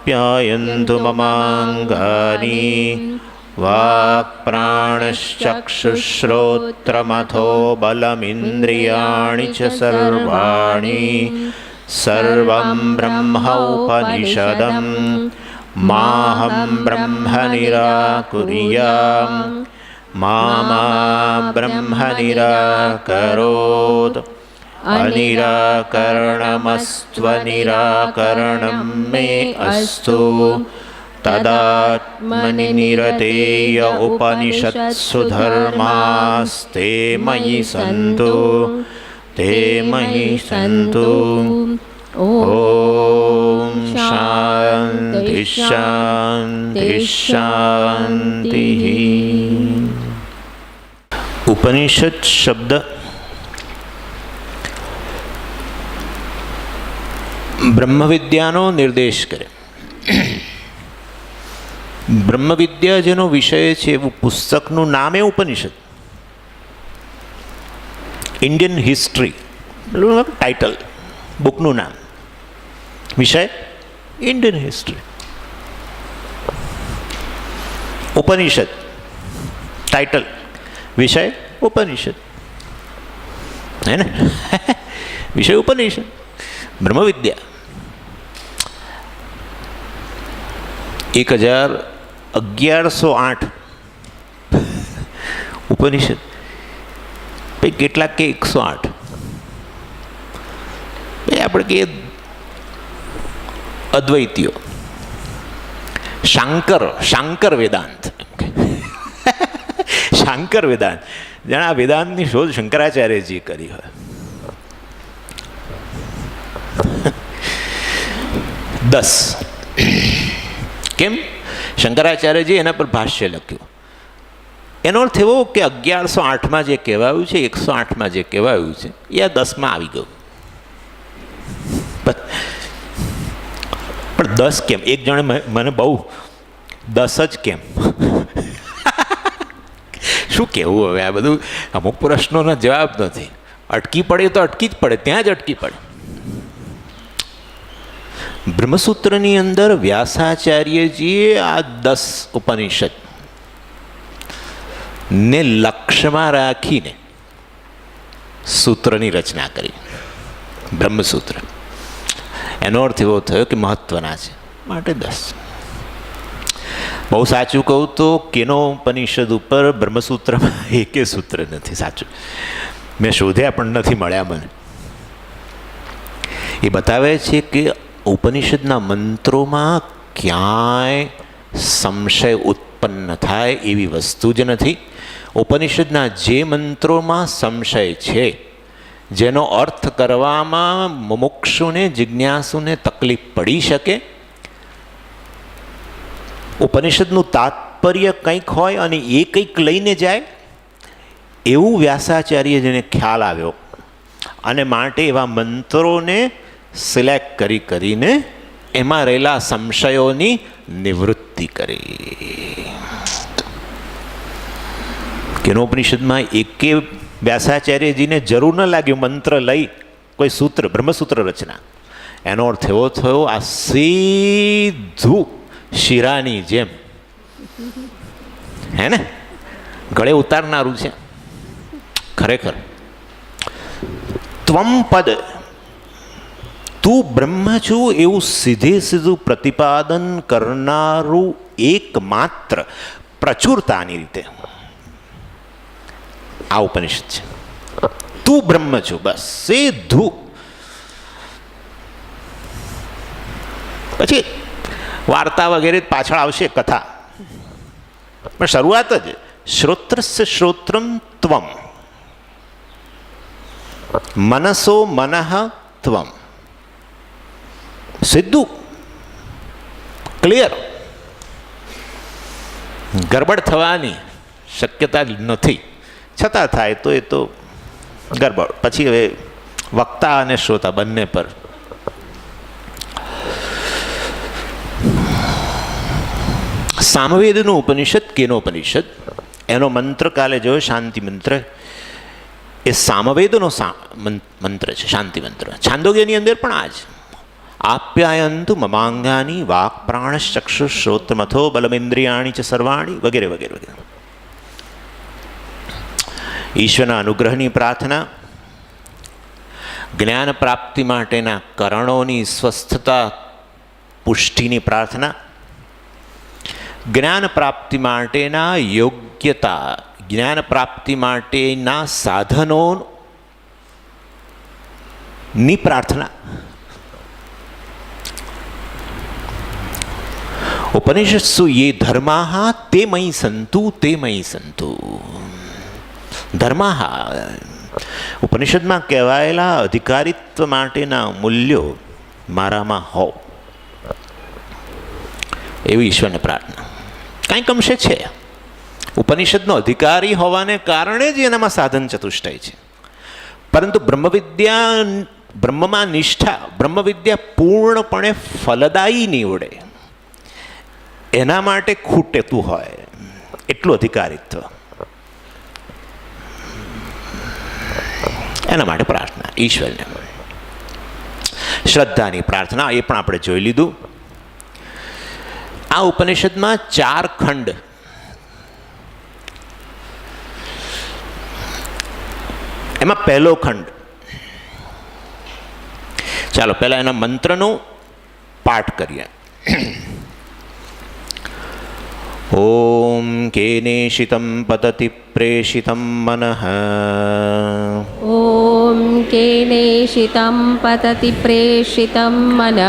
આપ્યાયन्तु મમાંગાની વાક્પ્રાણશ્ચક્ષુશ્રોત્રમથો બલમિન્દ્રિયાણિ ચ સર્વાણિ સર્વં બ્રહ્મોપનિષદં માહં બ્રહ્મ નિરાકુર્યામ મા બ્રહ્મ નિરાકરોત અનિરાકરણમસ્ત્વનિરાકરણં મે અસ્તુ તદાત્મનિ નિરતેય ઉપનિષત્સુ ધર્માસ્તે મયિ સંતુ તે મયિ સંતુ. ઓમ શાંતિ શાંતિ શાંતિ. ઉપનિષદ શબ્દ બ્રહ્મવિદ્યાનો નિર્દેશ કરે. બ્રહ્મવિદ્યા જેનો વિષય છે એવું પુસ્તકનું નામ એ ઉપનિષદ. ઇન્ડિયન હિસ્ટ્રી ટાઇટલ, બુકનું નામ, વિષય ઇન્ડિયન હિસ્ટ્રી. ઉપનિષદ ટાઇટલ, વિષય ઉપનિષદ, હે ને? વિષય ઉપનિષદ, બ્રહ્મવિદ્યા. 1108 ઉપનિષદ. ભાઈ કેટલાક કે 108. ભાઈ આપણે કહીએ અદ્વૈતીઓ, શાંકર વેદાંત. શાંકર વેદાંત, જાણે આ વેદાંતની શોધ શંકરાચાર્યજી કરી હોય. 10 કેમ? શંકરાચાર્યજી એના પર ભાષ્ય લખ્યું. એનો અર્થ એવો કે 1108માં જે કહેવાયું છે, 108માં જે કહેવાયું છે એ આ 10માં આવી ગયું. પણ 10 કેમ? એક જણે મને બહુ 10 જ કેમ? શું કહેવું હવે? આ બધું અમુક પ્રશ્નોનો જવાબ નથી. અટકી પડે તો અટકી જ પડે, ત્યાં જ અટકી પડે. બ્રહ્મસૂત્રની અંદર વ્યાસાચાર્યજીએ આ 10 ઉપનિષદ ને લક્ષ્યમાં રાખીને સૂત્રની રચના કરી. બ્રહ્મસૂત્ર એનો અર્થ એવો થયો કે મહત્વના છે માટે 10. બહુ સાચું કહું તો કેનો ઉપનિષદ ઉપર બ્રહ્મસૂત્રમાં એકે સૂત્ર નથી. સાચું મેં શોધ્યા પણ નથી મળ્યા મને. એ બતાવે છે કે ઉપનિષદના મંત્રોમાં ક્યાંય સંશય ઉત્પન્ન થાય એવી વસ્તુ જ નથી. ઉપનિષદના જે મંત્રોમાં સંશય છે, જેનો અર્થ કરવામાં મુમુક્ષુને, જિજ્ઞાસુને તકલીફ પડી શકે, ઉપનિષદનું તાત્પર્ય કંઈક હોય અને એ કંઈક લઈને જાય, એવું વ્યાસાચાર્ય જેને ખ્યાલ આવ્યો અને માટે એવા મંત્રોને સિલેક્ટ કરીને એમાં રહેલા સંશયોની નિવૃત્તિ કરી. કેનોપનિષદમાં એકે વ્યાસાચાર્યજીને જરૂર ન લાગ્યું મંત્ર લઈ કોઈ સૂત્ર, બ્રહ્મસૂત્ર રચના. એનો અર્થ એવો થયો આ સીધું શીરાની જેમ, હે ને, ગળે ઉતારનારું છે ખરેખર. ત્વમ પદ, તું બ્રહ્મ છું એવું સીધે સીધું પ્રતિપાદન કરનારું એકમાત્ર પ્રચુરતાની રીતે આ ઉપનિષદ છે. તું બ્રહ્મ છું, બસ સીધું. પછી વાર્તા વગેરે પાછળ આવશે, કથા, પણ શરૂઆત જ શ્રોત્રસ્ય શ્રોત્રમ ત્વમ, મનસો મનઃ ત્વમ. સીધું, ક્લિયર, ગરબડ થવાની શક્યતા નથી. છતાં થાય તો એ તો ગરબડ. પછી હવે વક્તા અને શ્રોતા બંને પર. સામવેદનું ઉપનિષદ, કેનોપનિષદ, એનો મંત્ર કાલે જોયો, શાંતિ મંત્ર. એ સામવેદનો મંત્ર છે, શાંતિ મંત્ર. છાંદોગ્યની અંદર પણ આ જ આપ્યાયંતુ મમાંગાની વાક પ્રાણ ચક્ષુ શ્રોત્રમથો બલમિન્દ્રિયાણી ચ સર્વાણી વગેરે વગેરે વગેરે. ઈશ્વરના અનુગ્રહની પ્રાર્થના, જ્ઞાન પ્રાપ્તિ માટેના કરણોની સ્વસ્થતા પુષ્ટિની પ્રાર્થના, જ્ઞાન પ્રાપ્તિ માટેના યોગ્યતા, જ્ઞાન પ્રાપ્તિ માટેના સાધનોની પ્રાર્થના. ઉપનિષત્સુ યે ધર્માઃ તે મયી સંતુ તે મયી સંતુ. ધર્માઃ ઉપનિષદમાં કહેવાયેલા અધિકારીત્વ માટેના મૂલ્યો મારામાં હો, એવી ઈશ્વરને પ્રાર્થના. કંઈક અંશે છે ઉપનિષદનો અધિકારી હોવાને કારણે જ એનામાં સાધન ચતુષ્ટય છે, પરંતુ બ્રહ્મમાં નિષ્ઠા, બ્રહ્મવિદ્યા પૂર્ણપણે ફલદાયી નીવડે એના માટે ખૂટેતું હોય એટલું અધિકારીત્વ, એના માટે પ્રાર્થના ઈશ્વરને. શ્રદ્ધાની પ્રાર્થના એ પણ આપણે જોઈ લીધું. આ ઉપનિષદમાં 4 ખંડ, એમાં પહેલો ખંડ, ચાલો પહેલા એના મંત્રનો પાઠ કરીએ. ઓમ કેનેશિતં પતતિ પ્રેષિતં મનઃ. ઓમ કેનેશિતં પતતિ પ્રેષિતં મનઃ.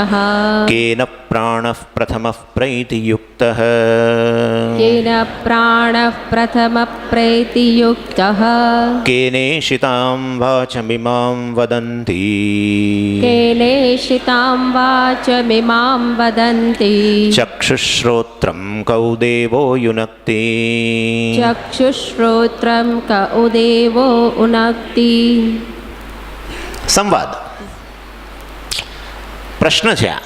કેન પ્રાણઃ પ્રથમઃ પ્રૈતિયુક્તઃ. કેન પ્રાણઃ પ્રથમઃ પ્રૈતિયુક્તઃ. કેનેશિતાં વાચમિમાં વદન્તિ. કેનેશિતાં વાચમિમાં વદન્તિ. ચક્ષુશ્રોત્રં કૌ દેવો યુનક્તિ. ચક્ષુશ્રોત્રં કૌ દેવો ઉનક્તિ. સંવાદ, પ્રશ્ન છે. આ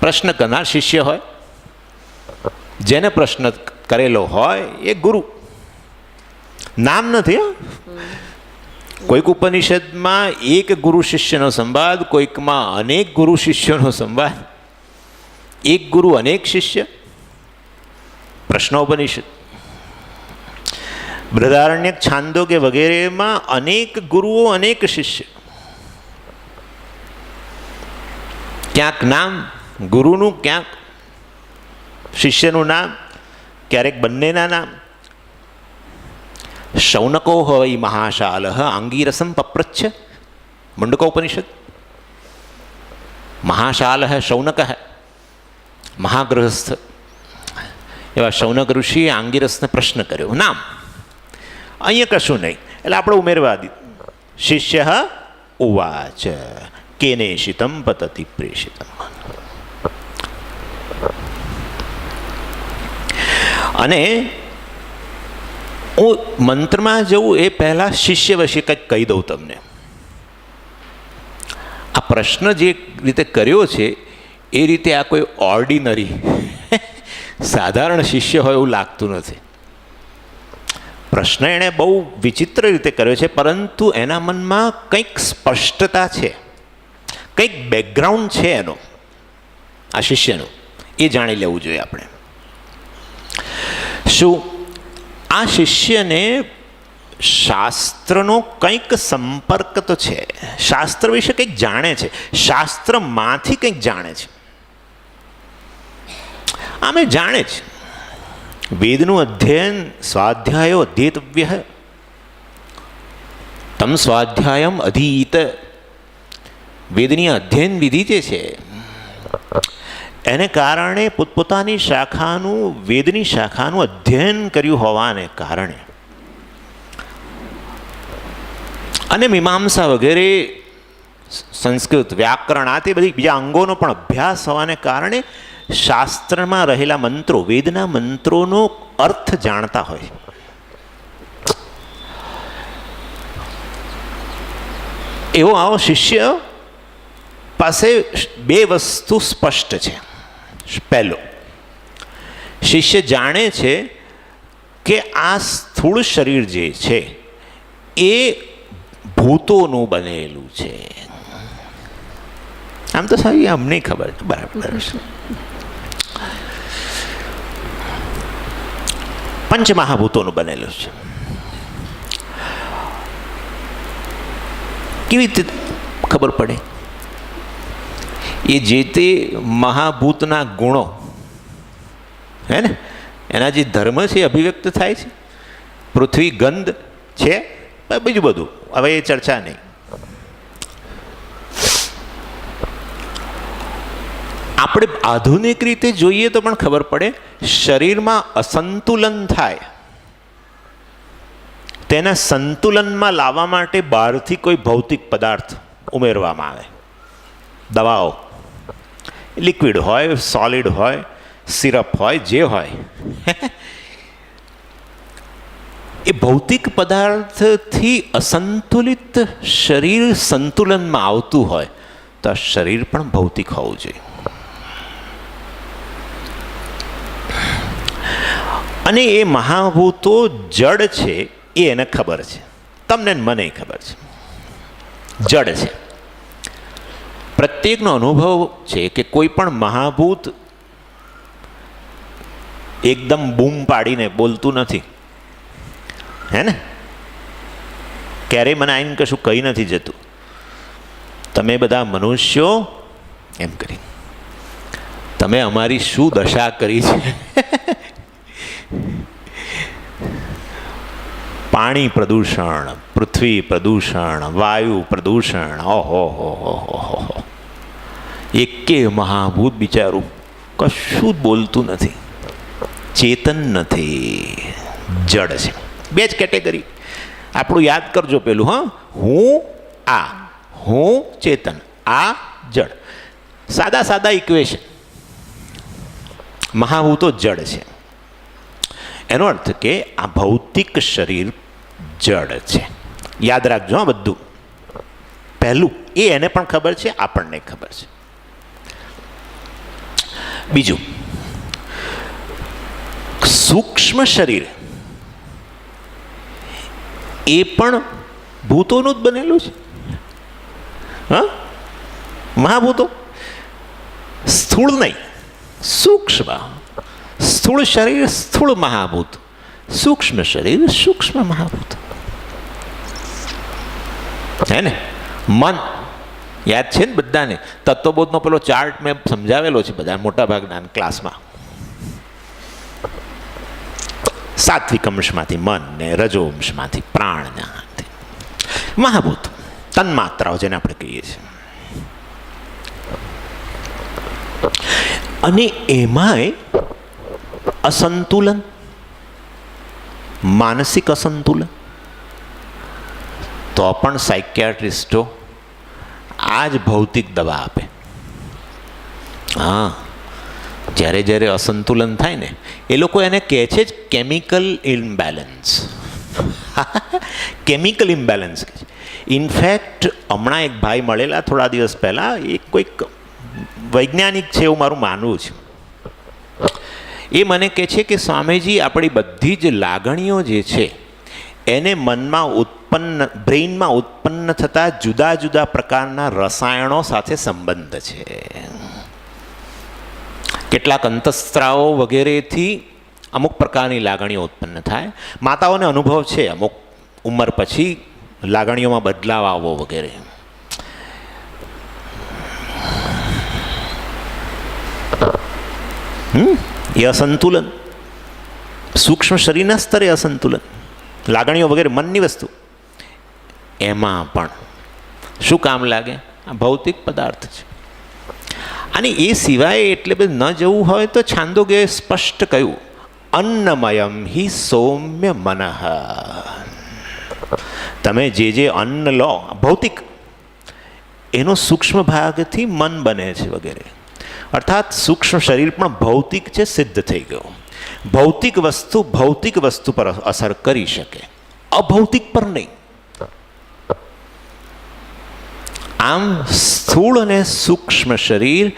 પ્રશ્ન કરનાર શિષ્ય હોય, જેને પ્રશ્ન કરેલો હોય એ ગુરુ. નામ નથી. કોઈક ઉપનિષદમાં એક ગુરુ શિષ્યનો સંવાદ, કોઈકમાં અનેક ગુરુ શિષ્યોનો સંવાદ, એક ગુરુ અનેક શિષ્ય. પ્રશ્નોપનિષદ, બૃહદારણ્યક, છાંદોગ્ય વગેરેમાં અનેક ગુરુઓ અનેક શિષ્ય. ક્યાંક નામ ગુરુનું, ક્યાંક શિષ્યનું નામ, ક્યારેક બંનેના નામ. શૌનકો હોય મહાશાલઃ આંગીરસમ પપ્રચ્છ. મુંડકોપનિષદ. મહાશાલઃ શૌનકઃ, મહાગૃહસ્થ. એવા શૌનક ઋષિએ આંગીરસને પ્રશ્ન કર્યો. નામ અહીંયા કશું નહીં, એટલે આપણે ઉમેરવા દીધું. શિષ્ય ઉવાચ કેનેશિતં પતતિ પ્રેષિતં. અને હું મંત્રમાં જવું એ પહેલાં શિષ્ય વિશે કંઈક કહી દઉં તમને. આ પ્રશ્ન જે રીતે કર્યો છે એ રીતે આ કોઈ ઓર્ડિનરી સાધારણ શિષ્ય હોય એવું લાગતું નથી. પ્રશ્ન એણે બહુ વિચિત્ર રીતે કર્યો છે, પરંતુ એના મનમાં કંઈક સ્પષ્ટતા છે, કંઈક બેકગ્રાઉન્ડ છે એનો, આ શિષ્યનું. એ જાણી લેવું જોઈએ આપણે. શું આ શિષ્યને શાસ્ત્રનો કંઈક સંપર્ક તો છે, શાસ્ત્ર વિશે કંઈક જાણે છે, શાસ્ત્રમાંથી કંઈક જાણે છે. આમે જાણે છે વેદનું અધ્યયન, સ્વાધ્યાયો અધ્યેતવ્ય, તમ સ્વાધ્યાયમ અધીત. વેદની અધ્યયન વિધિ જે છે એને કારણે પોતપોતાની શાખાનું, વેદની શાખાનું અધ્યયન કર્યું હોવાને કારણે અને મીમાંસા વગેરે, સંસ્કૃત, વ્યાકરણ, આ તે બધી બીજા અંગોનો પણ અભ્યાસ હોવાને કારણે શાસ્ત્રમાં રહેલા મંત્રો, વેદના મંત્રોનો અર્થ જાણતા હોય. એવો આવો શિષ્ય પાસે બે વસ્તુ સ્પષ્ટ છે. પહેલો, શિષ્ય જાણે છે કે આ સ્થૂળ શરીર જે છે એ ભૂતોનું બનેલું છે. આમ તો સાહેબ અમને ખબર છે, બરાબર છે. પંચમહાભૂતોનું બનેલું છે. કેવી રીતે ખબર પડે? એ જે તે મહાભૂતના ગુણો હે ને, એના જે ધર્મ છે અભિવ્યક્ત થાય છે. પૃથ્વી ગંધ છે, બીજું બધું હવે એ ચર્ચા નહીં. આપણે આધુનિક રીતે જોઈએ તો પણ ખબર પડે, શરીરમાં અસંતુલન થાય તેને સંતુલનમાં લાવવા માટે બહારથી કોઈ ભૌતિક પદાર્થ ઉમેરવામાં આવે. દવાઓ, લિક્વિડ હોય, સોલિડ હોય, સિરપ હોય, જે હોય, એ ભૌતિક પદાર્થથી અસંતુલિત શરીર સંતુલનમાં આવતું હોય તો આ શરીર પણ ભૌતિક હોવું જોઈએ. અને એ મહાભૂતો જડ છે એ એને ખબર છે, તમને મને ખબર છે જડ છે. પ્રત્યેકનો અનુભવ છે કે કોઈ પણ મહાભૂત એકદમ બૂમ પાડીને બોલતું નથી, હે ને? ક્યારેય મને આવીને કશું કહી નથી જતું, તમે બધા મનુષ્યો એમ કરી તમે અમારી શું દશા કરી છે. પાણી પ્રદૂષણ, પૃથ્વી પ્રદૂષણ, વાયુ પ્રદૂષણ, ઓહો હો હો હો. એકે મહાભૂત બિચારું કશું જ બોલતું નથી, ચેતન નથી, જડ છે. બે જ કેટેગરી આપણું યાદ કરજો. પેલું હું આ, હું ચેતન, આ જડ. સાદા સાદા ઇક્વેશન. મહાભૂતો જડ છે. એનો અર્થ કે આ ભૌતિક શરીર જડ છે. યાદ રાખજો આ બધું. પહેલું એ એને પણ ખબર છે, આપણને ખબર છે. બીજું, સૂક્ષ્મ શરીર એ પણ ભૂતોનું જ બનેલું છે. હા, મહાભૂતો, સ્થૂળ નહીં, સૂક્ષ્મ. સ્થૂળ શરીર સ્થૂળ મહાભૂત, સૂક્ષ્મ શરીર સૂક્ષ્મ મહાભૂત, હે ને? મન યાદ છે ને બધાને? તત્વબોધનો પેલો ચાર્ટ મેં સમજાવેલો છે બધા મોટા ભાગના ક્લાસમાં. સાત્વિક અંશમાંથી મન ને રજો અંશમાંથી પ્રાણ, મહાભૂત તન્માત્રાઓ જેને આપણે કહીએ છીએ. અને એમાંય અસંતુલન, માનસિક અસંતુલન, તો પણ સાયકિયાટ્રિસ્ટો આ જ ભૌતિક દવા આપે. હા, જ્યારે જ્યારે અસંતુલન થાય ને એ લોકો એને કહે છે જ chemical imbalance. Chemical imbalance. In fact હમણાં એક ભાઈ મળેલા થોડા દિવસ પહેલાં, એ કોઈક વૈજ્ઞાનિક છે એવું મારું માનવું છે. એ મને કહે છે કે સ્વામીજી, આપણી બધી જ લાગણીઓ જે છે એને મનમાં બ્રેઇનમાં ઉત્પન્ન થતા જુદા જુદા પ્રકારના રસાયણો સાથે સંબંધ છે. કેટલાક અંતઃસ્ત્રાવો વગેરેથી અમુક પ્રકારની લાગણીઓ ઉત્પન્ન થાય. માતાઓને અનુભવ છે અમુક ઉંમર પછી લાગણીઓમાં બદલાવ આવવો વગેરે. એ અસંતુલન, સૂક્ષ્મ શરીરના સ્તરે અસંતુલન, લાગણીઓ વગેરે મનની વસ્તુ, એમાં પણ શું કામ લાગે? આ ભૌતિક પદાર્થ છે. અને એ સિવાય એટલે બધું ન જવું હોય તો છાંદોગે સ્પષ્ટ કહ્યું, અન્નમયમ હિ સૌમ્ય મનઃ. તમે જે અન્ન લો ભૌતિક, એનો સૂક્ષ્મ ભાગથી મન બને છે વગેરે. અર્થાત સૂક્ષ્મ શરીર પણ ભૌતિક છે, સિદ્ધ થઈ ગયું. ભૌતિક વસ્તુ પર અસર કરી શકે, અભૌતિક પર નહીં. આમ સ્થૂળ અને સૂક્ષ્મ શરીર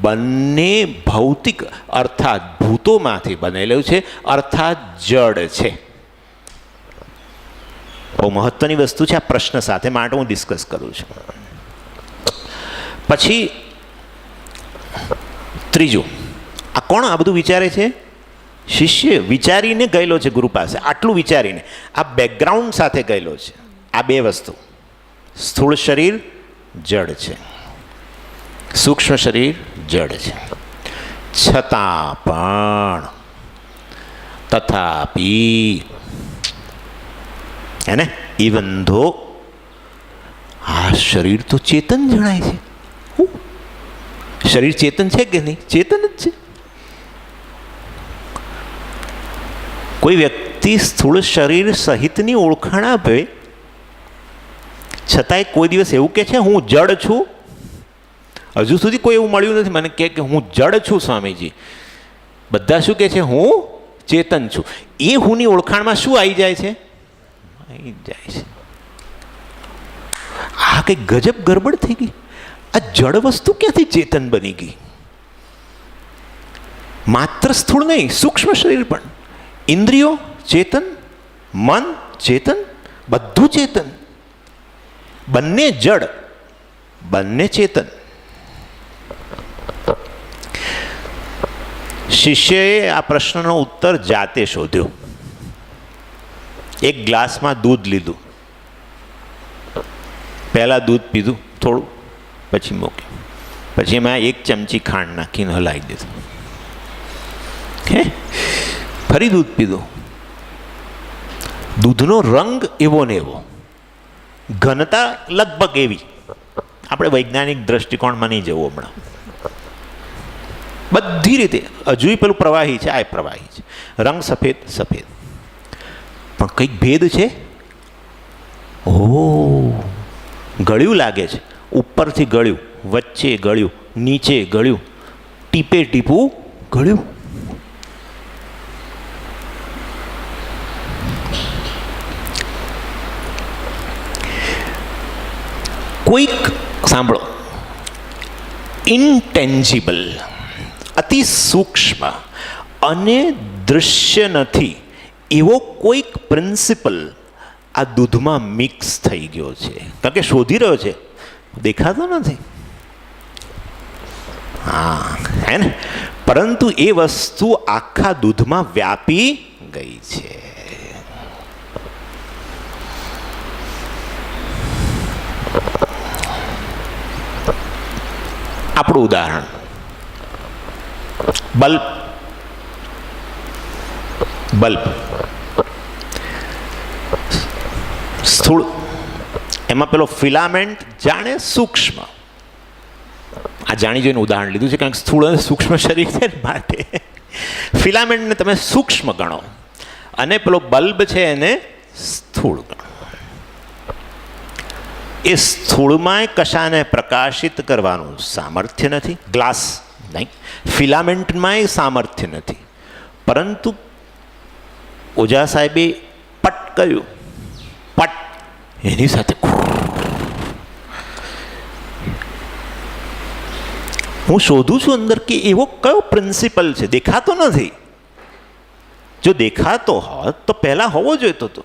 બંને ભૌતિક અર્થાત ભૂતોમાંથી બનેલું છે, અર્થાત જડ છે. બહુ મહત્વની વસ્તુ છે આ પ્રશ્ન સાથે, માટે હું ડિસ્કસ કરું છું. પછી ત્રીજું, આ કોણ આ બધું વિચારે છે? શિષ્ય વિચારીને ગયેલો છે ગુરુ પાસે, આટલું વિચારીને આ બેકગ્રાઉન્ડ સાથે ગયેલો છે. આ બે વસ્તુ, સ્થૂળ શરીર જડ છે, સૂક્ષ્મ શરીર જડ છે. છતાં પણ તથાપી હે ને, ઇવન ધો આ શરીર તો ચેતન જણાય છે. શરીર ચેતન છે કે નહીં? ચેતન જ છે. કોઈ વ્યક્તિ સ્થૂળ શરીર સહિતની ઓળખાણ આપે છતાંય કોઈ દિવસ એવું કે છે હું જડ છું? હજુ સુધી કોઈ એવું મળ્યું નથી મને કે હું જડ છું સ્વામીજી. બધા શું કે છે? હું ચેતન છું. એ હુંની ઓળખાણમાં શું આવી જાય છે? આવી જાય છે. આ કઈ ગજબ ગરબડ થઈ ગઈ. આ જડ વસ્તુ ક્યાંથી ચેતન બની ગઈ? માત્ર સ્થૂળ નહીં, સૂક્ષ્મ શરીર પણ, ઇન્દ્રિયો ચેતન, મન ચેતન, બધું ચેતન. બંને જડ, બંને ચેતન. શિષ્યએ આ પ્રશ્નનો ઉત્તર જાતે શોધ્યો. એક ગ્લાસમાં દૂધ લીધું, પહેલાં દૂધ પીધું થોડું, પછી મૂક્યું, પછી એમાં એક ચમચી ખાંડ નાખીને હલાવી દીધું. ફરી દૂધ પીધું. દૂધનો રંગ એવો ને એવો, ઘનતા લગભગ એવી. આપણે વૈજ્ઞાનિક દ્રષ્ટિકોણમાં નહીં જવું હમણાં. બધી રીતે હજુ પેલું પ્રવાહી છે, આ પ્રવાહી છે, રંગ સફેદ સફેદ, પણ કંઈક ભેદ છે. ઓહ, ગળ્યું લાગે છે. ઉપરથી ગળ્યું, વચ્ચે ગળ્યું, નીચે ગળ્યું, ટીપે ટીપું ગળ્યું. કોઈક સાંભળો, ઇન્ટેન્જિબલ, અતિ સૂક્ષ્મ અને દૃશ્ય નથી એવો કોઈક પ્રિન્સિપલ આ દૂધમાં મિક્સ થઈ ગયો છે. કારણ કે શોધી રહ્યો છે, દેખાતો નથી. હા, હે ને? પરંતુ એ વસ્તુ આખા દૂધમાં વ્યાપી ગઈ છે. આપણું ઉદાહરણ, બલ્બ. બલ્બ સ્થૂળ, એમાં પેલો ફિલામેન્ટ જાણે સૂક્ષ્મ. આ જાણી જોઈને ઉદાહરણ લીધું છે કારણ કે સ્થૂળ અને સૂક્ષ્મ શરીર છે માટે ફિલામેન્ટને તમે સૂક્ષ્મ ગણો અને પેલો બલ્બ છે એને સ્થૂળ ગણો. એ સ્થૂળમાં કશાને પ્રકાશિત કરવાનું સામર્થ્ય નથી, ગ્લાસ નહીં. ફિલામેન્ટમાં સામર્થ્ય નથી, પરંતુ ઓઝા સાહેબે પટ કર્યું, પટ, એની સાથે હું શોધું છું અંદર કે એવો કયો પ્રિન્સિપલ છે, દેખાતો નથી. જો દેખાતો હોત તો પહેલા હોવો જોઈતો હતો.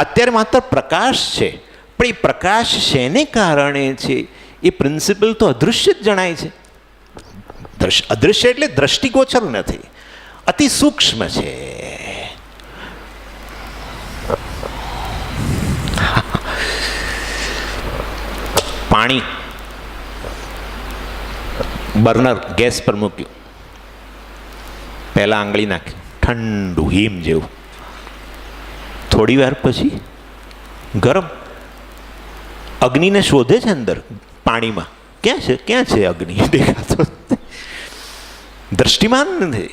અત્યારે માત્ર પ્રકાશ છે, પણ એ પ્રકાશ શેને કારણે છે? એ પ્રિન્સિપલ તો અદૃશ્ય જ જણાય છે. અદૃશ્ય એટલે દ્રષ્ટિગોચર નથી, અતિ સૂક્ષ્મ છે. પાણી બર્નર ગેસ પર મૂક્યું, પહેલા આંગળી નાખી, ઠંડુ હિમ જેવું. થોડી વાર પછી ગરમ. અગ્નિને શોધે છે અંદર પાણીમાં, ક્યાં છે અગ્નિ? દેખાતો દ્રષ્ટિમાન નથી,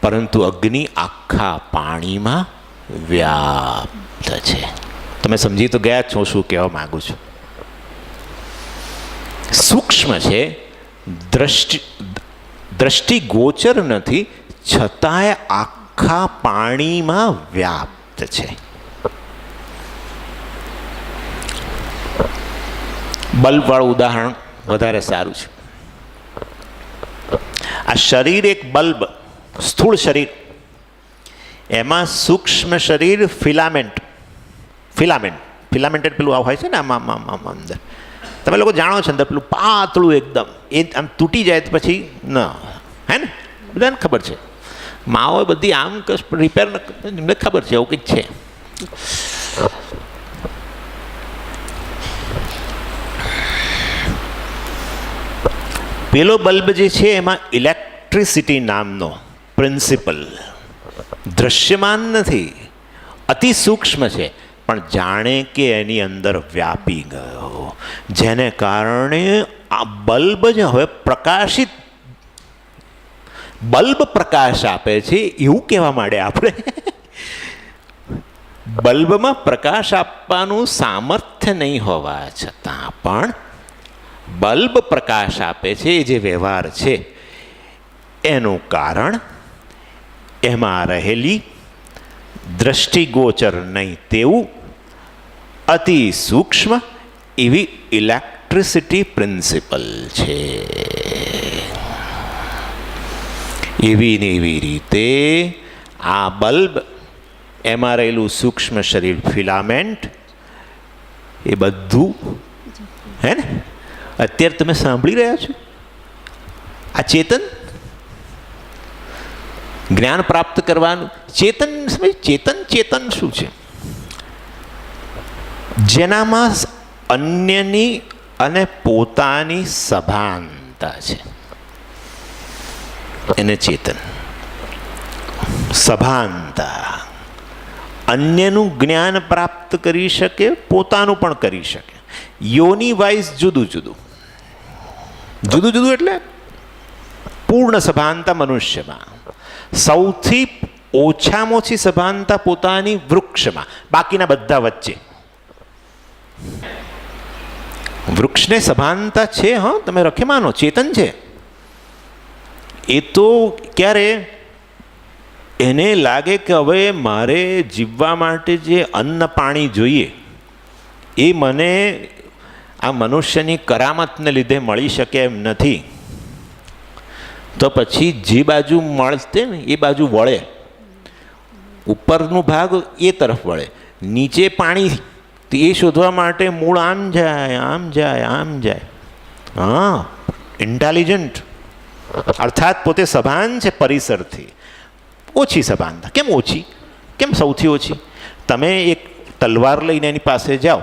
પરંતુ અગ્નિ આખા પાણીમાં વ્યાપ્ત છે. તમે સમજી તો ગયા છો શું કહેવા માંગુ છું. સૂક્ષ્મ છે, દ્રષ્ટિગોચર નથી, છતાંય આખા પાણીમાં વ્યાપ્ત છે. બલ્બ વાળું ઉદાહરણ વધારે સારું છે. આ શરીર એક બલ્બ, સ્થૂળ શરીર, એમાં સૂક્ષ્મ શરીર ફિલામેન્ટ. ફિલામેન્ટ એટલે પેલું આવું હોય છે ને આમાં અંદર, તમે લોકો જાણો છો અંદર પેલું પાતળું એકદમ એ આમ તૂટી જાય તો પછી ન હે ને, બધાને ખબર છે. માઓ બધી આમ રિપેર એમને ખબર છે એવું કંઈક છે. પેલો બલ્બ જે છે એમાં ઇલેક્ટ્રિસિટી નામનો પ્રિન્સિપલ દૃશ્યમાન નથી, અતિ સૂક્ષ્મ છે, પણ જાણે કે એની અંદર વ્યાપી ગયો, જેને કારણે આ બલ્બ જ હવે પ્રકાશિત બલ્બ પ્રકાશ આપે છે એવું કહેવા માંડે આપણે. બલ્બમાં પ્રકાશ આપવાનું સામર્થ્ય નહીં હોવા છતાં પણ બલ્બ પ્રકાશ આપે છે. એ જે વ્યવહાર છે એનું કારણ એમાં રહેલી દ્રષ્ટિગોચર નહીં તેવું અતિ સૂક્ષ્મ એવી ઇલેક્ટ્રિસિટી પ્રિન્સિપલ છે. એવી ને એવી રીતે આ બલ્બ, એમાં રહેલું સૂક્ષ્મ શરીર ફિલામેન્ટ, એ બધું હે ને અત્યારે તમે સાંભળી રહ્યા છો. આ ચેતન જ્ઞાન પ્રાપ્ત કરવાનું ચેતન ચેતન ચેતન શું છે? જેનામાં અન્યની અને પોતાની સભાનતા છે એને ચેતન. સભાનતા, અન્યનું જ્ઞાન પ્રાપ્ત કરી શકે, પોતાનું પણ કરી શકે. યોની વાઇઝ જુદું જુદું જુદું જુદું એટલે પૂર્ણ સભાનતા મનુષ્યમાં, સૌથી ઓછામાં ઓછી સભાનતા પોતાની વૃક્ષમાં, બાકીના બધા વચ્ચે. વૃક્ષને સભાનતા છે, હા તમે રખે માનો ચેતન છે. એ તો ક્યારે એને લાગે કે હવે મારે જીવવા માટે જે અન્ન પાણી જોઈએ એ મને આ મનુષ્યની કરામતને લીધે મળી શકે એમ નથી, તો પછી જે બાજુ મળતે ને એ બાજુ વળે. ઉપરનો ભાગ એ તરફ વળે, નીચે પાણી એ શોધવા માટે મૂળ આમ જાય આમ જાય આમ જાય. હા, ઇન્ટેલિજન્ટ, અર્થાત પોતે સભાન છે પરિસરથી. ઓછી સભાનતા. કેમ ઓછી? કેમ સૌથી ઓછી? તમે એક તલવાર લઈને એની પાસે જાઓ,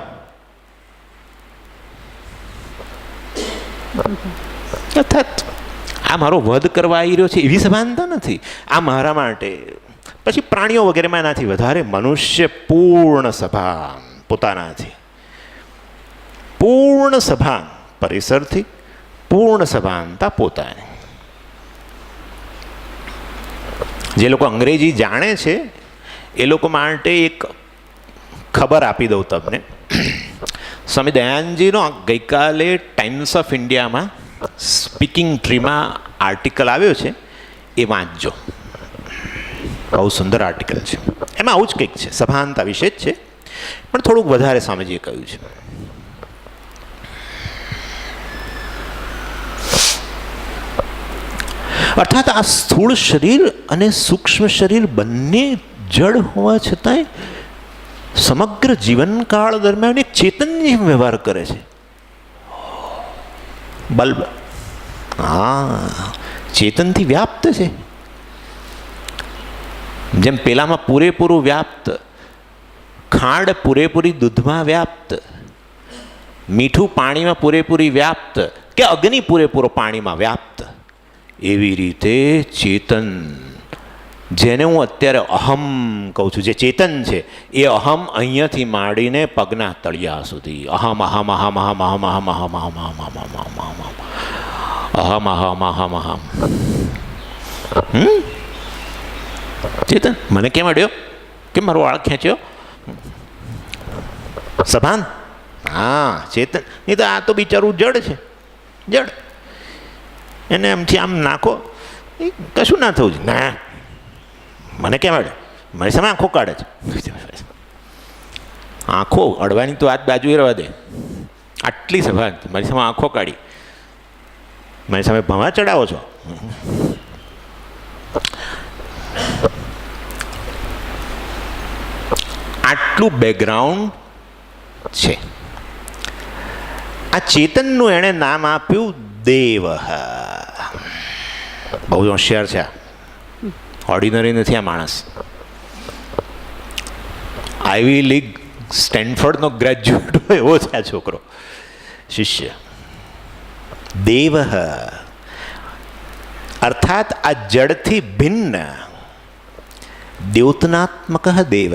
અર્થાત આ મારો વધ કરવા આવી રહ્યો છે એવી સભાનતા નથી, આ મારા માટે. પછી પ્રાણીઓ વગેરેમાં એનાથી વધારે. મનુષ્ય પૂર્ણ સભાન પોતાનાથી, પૂર્ણ સભાન પરિસરથી, પૂર્ણ સભાનતા પોતાની. જે લોકો અંગ્રેજી જાણે છે એ લોકો માટે એક ખબર આપી દઉં તમને. સ્વામી દયાનંદજીનો ગઈકાલે ટાઈમ્સ ઓફ ઇન્ડિયામાં સ્પીકિંગ ટ્રીમાં આર્ટિકલ આવ્યો છે, એ વાંચજો. બહુ સુંદર આર્ટિકલ છે. એમાં આવું જ કંઈક છે, સભાનતા વિશે જ છે, પણ થોડુંક વધારે સ્વામીજીએ કહ્યું છે. અર્થાત આ સ્થૂળ શરીર અને સૂક્ષ્મ શરીર બંને જડ હોવા છતાંય સમગ્ર જીવનકાળ દરમિયાન એક ચેતનની વ્યવહાર કરે છે. બલ્બ હા ચેતનથી વ્યાપ્ત છે. જેમ પેલામાં પૂરેપૂરું વ્યાપ્ત, ખાંડ પૂરેપૂરી દૂધમાં વ્યાપ્ત, મીઠું પાણીમાં પૂરેપૂરી વ્યાપ્ત, કે અગ્નિ પૂરેપૂરો પાણીમાં વ્યાપ્ત, એવી રીતે ચેતન, જેને હું અત્યારે અહમ કહું છું, જે ચેતન છે એ અહમ અહીંયાથી માંડીને પગના તળિયા સુધી અહમ અહમ અહમ અહમ અહમ અહમ અહમ અહમ અહમ અહમ અહમ અહમ અહમ અહમ અહમ. ચેતન મને કેમ અડ્યો? કેમ મારો વાળ ખેંચ્યો? સભાન. હા ચેતન. નહીં તો આ તો બિચારું જડ છે, જડ. એને આમથી આમ નાખો કશું ના થવું છે. ના મને કેમ અડે? મારી સામે આંખો કાઢે છે. આંખો અડવાની તો આજ બાજુ રહેવા દે. આટલી સભાન મારી સામે આંખો કાઢી, મારી સામે ભવા ચડાવો છો. આટલું બેકગ્રાઉન્ડ છે. આ ચેતનનું એણે નામ આપ્યું દેવ. બહુ હોશિયાર છે, ઓર્ડિનરી નથી આ માણસ. આઈવી લીગ સ્ટેનફોર્ડનો ગ્રેજ્યુએટ હોય એવો છે આ છોકરો, શિષ્ય. દેવ અર્થાત આ જડથી ભિન્ન દ્યોતનાત્મક દેવ.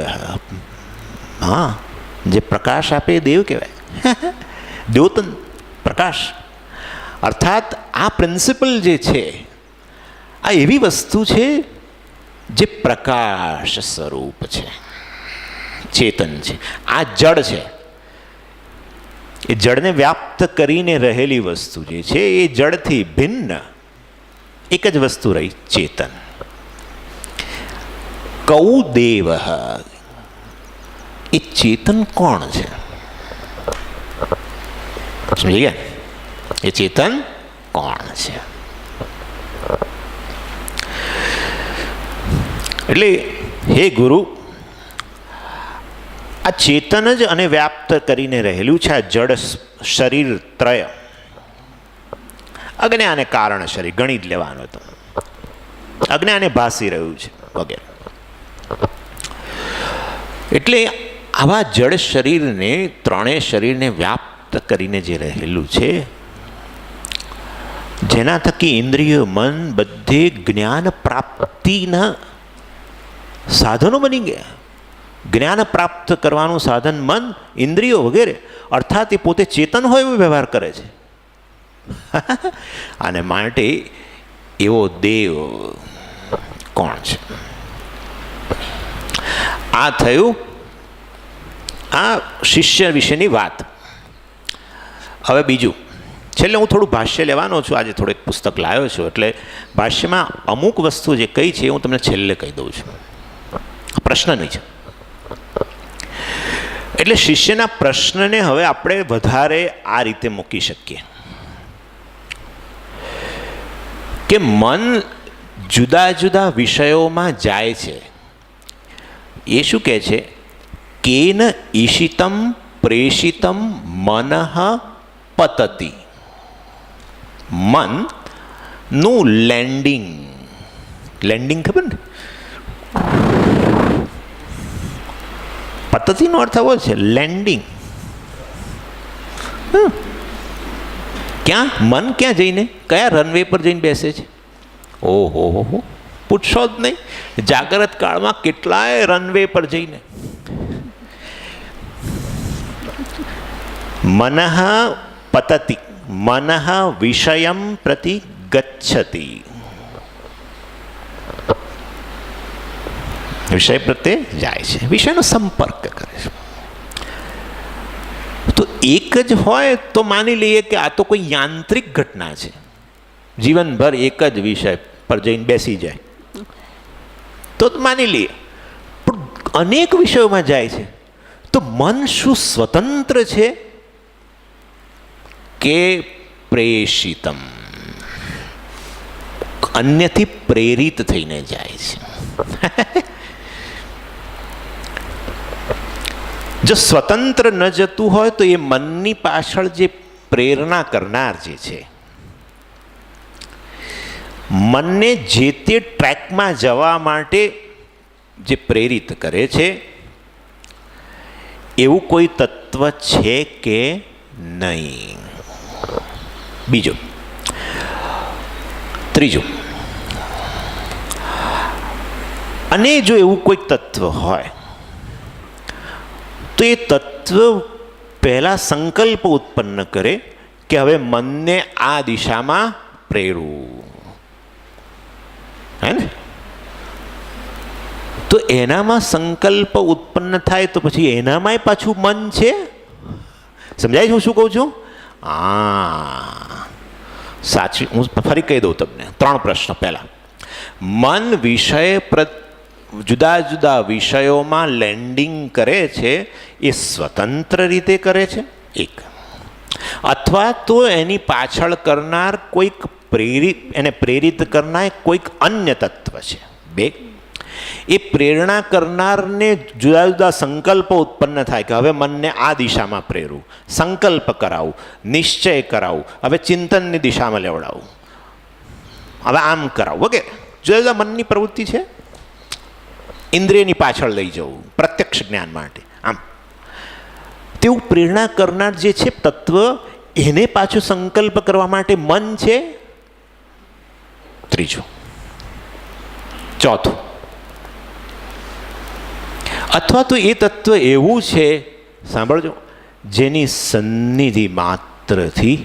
હા, જે પ્રકાશ આપે એ દેવ કહેવાય. દ્યોતન પ્રકાશ અર્થાત આ પ્રિન્સિપલ જે છે આ એવી વસ્તુ છે જે પ્રકાશ સ્વરૂપ છે, ચેતન છે. આ જડ છે, એ જડને વ્યાપ્ત કરીને રહેલી વસ્તુ જે છે એ જડથી ભિન્ન એક જ વસ્તુ રહી, ચેતન. કૌ દેવ, એ ચેતન કોણ છે? સમજી ગયા? એ ચેતન કોણ છે? એટલે હે ગુરુ, આ ચેતન જ અને વ્યાપ્ત કરીને રહેલું છે આ જડ શરીર ત્રય. અજ્ઞાને કારણ શરીર ગણી જ લેવાનું હતું, અજ્ઞાને ભાસી રહ્યું છે વગેરે. એટલે આવા જડ શરીરને, ત્રણેય શરીરને વ્યાપ્ત કરીને જે રહેલું છે, જેના થકી ઇન્દ્રિય મન બધે જ્ઞાન પ્રાપ્તિના સાધનો બની ગયા. જ્ઞાન પ્રાપ્ત કરવાનું સાધન મન, ઇન્દ્રિયો વગેરે. અર્થાત એ પોતે ચેતન હોય એવો વ્યવહાર કરે છે. અને માટે એવો દેવ કોણ છે? આ થયું આ શિષ્ય વિશેની વાત. હવે બીજું, છેલ્લે હું થોડું ભાષ્ય લેવાનો છું. આજે થોડુંક પુસ્તક લાવ્યો છું, એટલે ભાષ્યમાં અમુક વસ્તુ જે કઈ છે હું તમને છેલ્લે કહી દઉં છું. પ્રશ્ન નહીં છે એટલે શિષ્યના પ્રશ્નને હવે આપણે વધારે આ રીતે મૂકી શકીએ કે મન જુદા જુદા વિષયોમાં જાય છે. એ શું કહે છે? કેન ઈશિતમ પ્રેષિતમ મનઃ પતતિ. મનનું લેન્ડિંગ, લેન્ડિંગ ખબર ને? પદ્ધતિનો અર્થ આવો છે, લેન્ડિંગ. ક્યાં મન ક્યાં જઈને, કયા રનવે પર જઈને બેસે છે? ઓહો હો, પૂછશો જ નહીં. જાગ્રત કાળમાં કેટલાય રનવે પર જઈને મનઃ પતતિ, મનઃ વિષયમ પ્રતિ ગચ્છતિ. વિષય પ્રત્યે જાય છે, વિષયનો સંપર્ક કરે છે. તો એક જ હોય તો માની લઈએ કે આ તો કોઈ યાંત્રિક ઘટના છે, જીવનભર એક જ વિષય પર જઈને બેસી જાય તો માની લઈએ. પણ અનેક વિષયોમાં જાય છે તો મન શું સ્વતંત્ર છે કે પ્રેષિતમ, અન્યથી પ્રેરિત થઈને જાય છે? જો સ્વતંત્ર ન જતું હોય તો એ મનની પાછળ જે પ્રેરણા કરનાર જે છે, મનને જે તે ટ્રેકમાં જવા માટે જે પ્રેરિત કરે છે, એવું કોઈ તત્વ છે કે નહીં? બીજું. ત્રીજું, અને જો એવું કોઈ તત્વ હોય તો એ તત્વ પહેલા સંકલ્પ ઉત્પન્ન કરે કે હવે મનને આ દિશામાં પ્રેરવું, હે ને? તો એનામાં સંકલ્પ ઉત્પન્ન થાય તો પછી એનામાંય પાછું મન છે. સમજાય છે હું શું કહું છું? સાચું. હું ફરી કહી દઉં તમને. 3 પ્રશ્ન. પહેલા, મન વિષય જુદા જુદા વિષયોમાં લેન્ડિંગ કરે છે, એ સ્વતંત્ર રીતે કરે છે? એક. અથવા તો એની પાછળ કરનાર કોઈક એને પ્રેરિત કરનાર કોઈક અન્ય તત્વ છે? 2. એ પ્રેરણા કરનારને જુદા જુદા સંકલ્પો ઉત્પન્ન થાય કે હવે મનને આ દિશામાં પ્રેરવું, સંકલ્પ કરાવું, નિશ્ચય કરાવું, હવે ચિંતનની દિશામાં લેવડાવું, હવે આમ કરાવું વગેરે જુદા જુદા મનની પ્રવૃત્તિ છે. ઇન્દ્રિયની પાછળ લઈ જવું પ્રત્યક્ષ જ્ઞાન માટે, આમ તેવું પ્રેરણા કરનાર જે છે તત્વ, એને પાછું સંકલ્પ કરવા માટે મન છે ત્રીજું. ચોથું, અથવા તો એ તત્વ એવું છે, સાંભળજો, જેની સન્નિધિ માત્રથી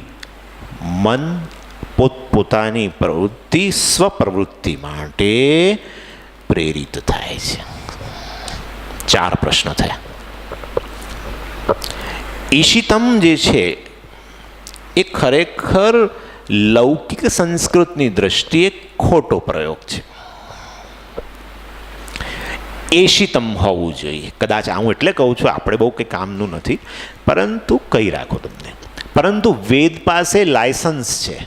મન પોતપોતાની પ્રવૃત્તિ સ્વપ્રવૃત્તિ માટે પ્રેરિત થાય છે. 4 પ્રશ્ન થયા. ઈશિતમ જે છે એ ખરેખર લૌકિક સંસ્કૃતની દ્રષ્ટિએ ખોટો પ્રયોગ છે. એશિતમ હોવું જોઈએ. કદાચ હું એટલે કહું છું, આપણે બહુ કંઈ કામનું નથી, પરંતુ કહી રાખો તમને. પરંતુ વેદ પાસે લાયસન્સ છે.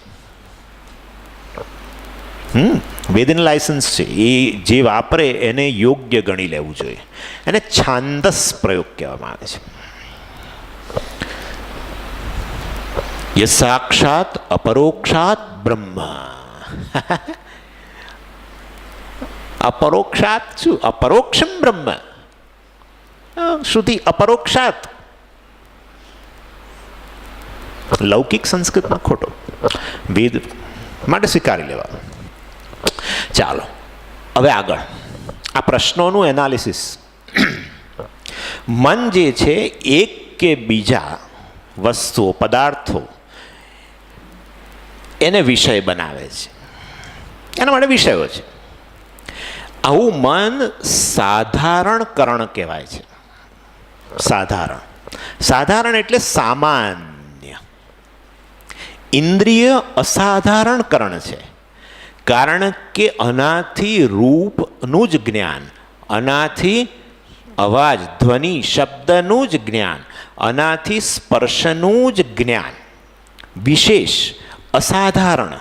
વેદનું લાયસન્સ છે. એ જે વાપરે એને યોગ્ય ગણી લેવું જોઈએ. એને છાંદસ પ્રયોગ કહેવામાં આવે છે. ય સાક્ષાત અપરોક્ષાત બ્રહ્મ. અપરોક્ષાત શું? અપરોક્ષમ બ્રહ્મ. શ્રુતિ અપરોક્ષાત. લૌકિક સંસ્કૃતમાં ખોટો, વેદ માટે સ્વીકારી લેવા. ચાલો હવે આગળ આ પ્રશ્નોનું એનાલિસિસ. મન જે છે એક કે બીજા વસ્તુઓ પદાર્થો એને વિષય બનાવે છે, એના માટે વિષયો છે. આવું મન સાધારણકરણ કહેવાય છે. સાધારણ એટલે સામાન્ય. ઇન્દ્રિય અસાધારણકરણ છે, કારણ કે આનાથી રૂપનું જ જ્ઞાન, આનાથી અવાજ ધ્વનિ શબ્દનું જ જ્ઞાન, આનાથી સ્પર્શનું જ જ્ઞાન વિશેષ અસાધારણ.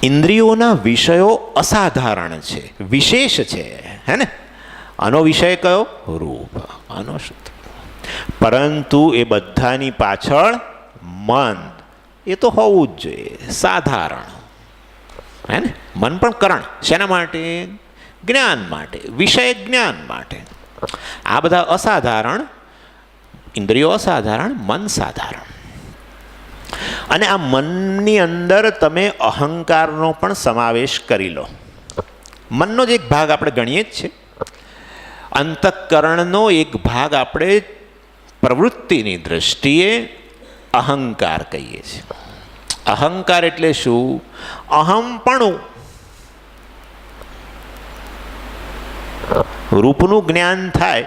ઇન્દ્રિયોના વિષયો અસાધારણ છે, વિશેષ છે, હે ને. આનો વિષય કયો? રૂપ. આનો શું? પરંતુ એ બધાની પાછળ મન એ તો હોવું જ જોઈએ, સાધારણ, હે ને. મન પણ કરણ શેના માટે? જ્ઞાન માટે, વિષય જ્ઞાન માટે. આ બધા અસાધારણ, ઇન્દ્રિયો અસાધારણ, મન સાધારણ. અને આ મનની અંદર તમે અહંકારનો પણ સમાવેશ કરી લો. મનનો જ એક ભાગ આપણે ગણીએ જ છે. અંતઃકરણનો એક ભાગ આપણે પ્રવૃત્તિની દ્રષ્ટિએ અહંકાર કહીએ છીએ. અહંકાર એટલે શું? અહમપણું. રૂપનું જ્ઞાન થાય,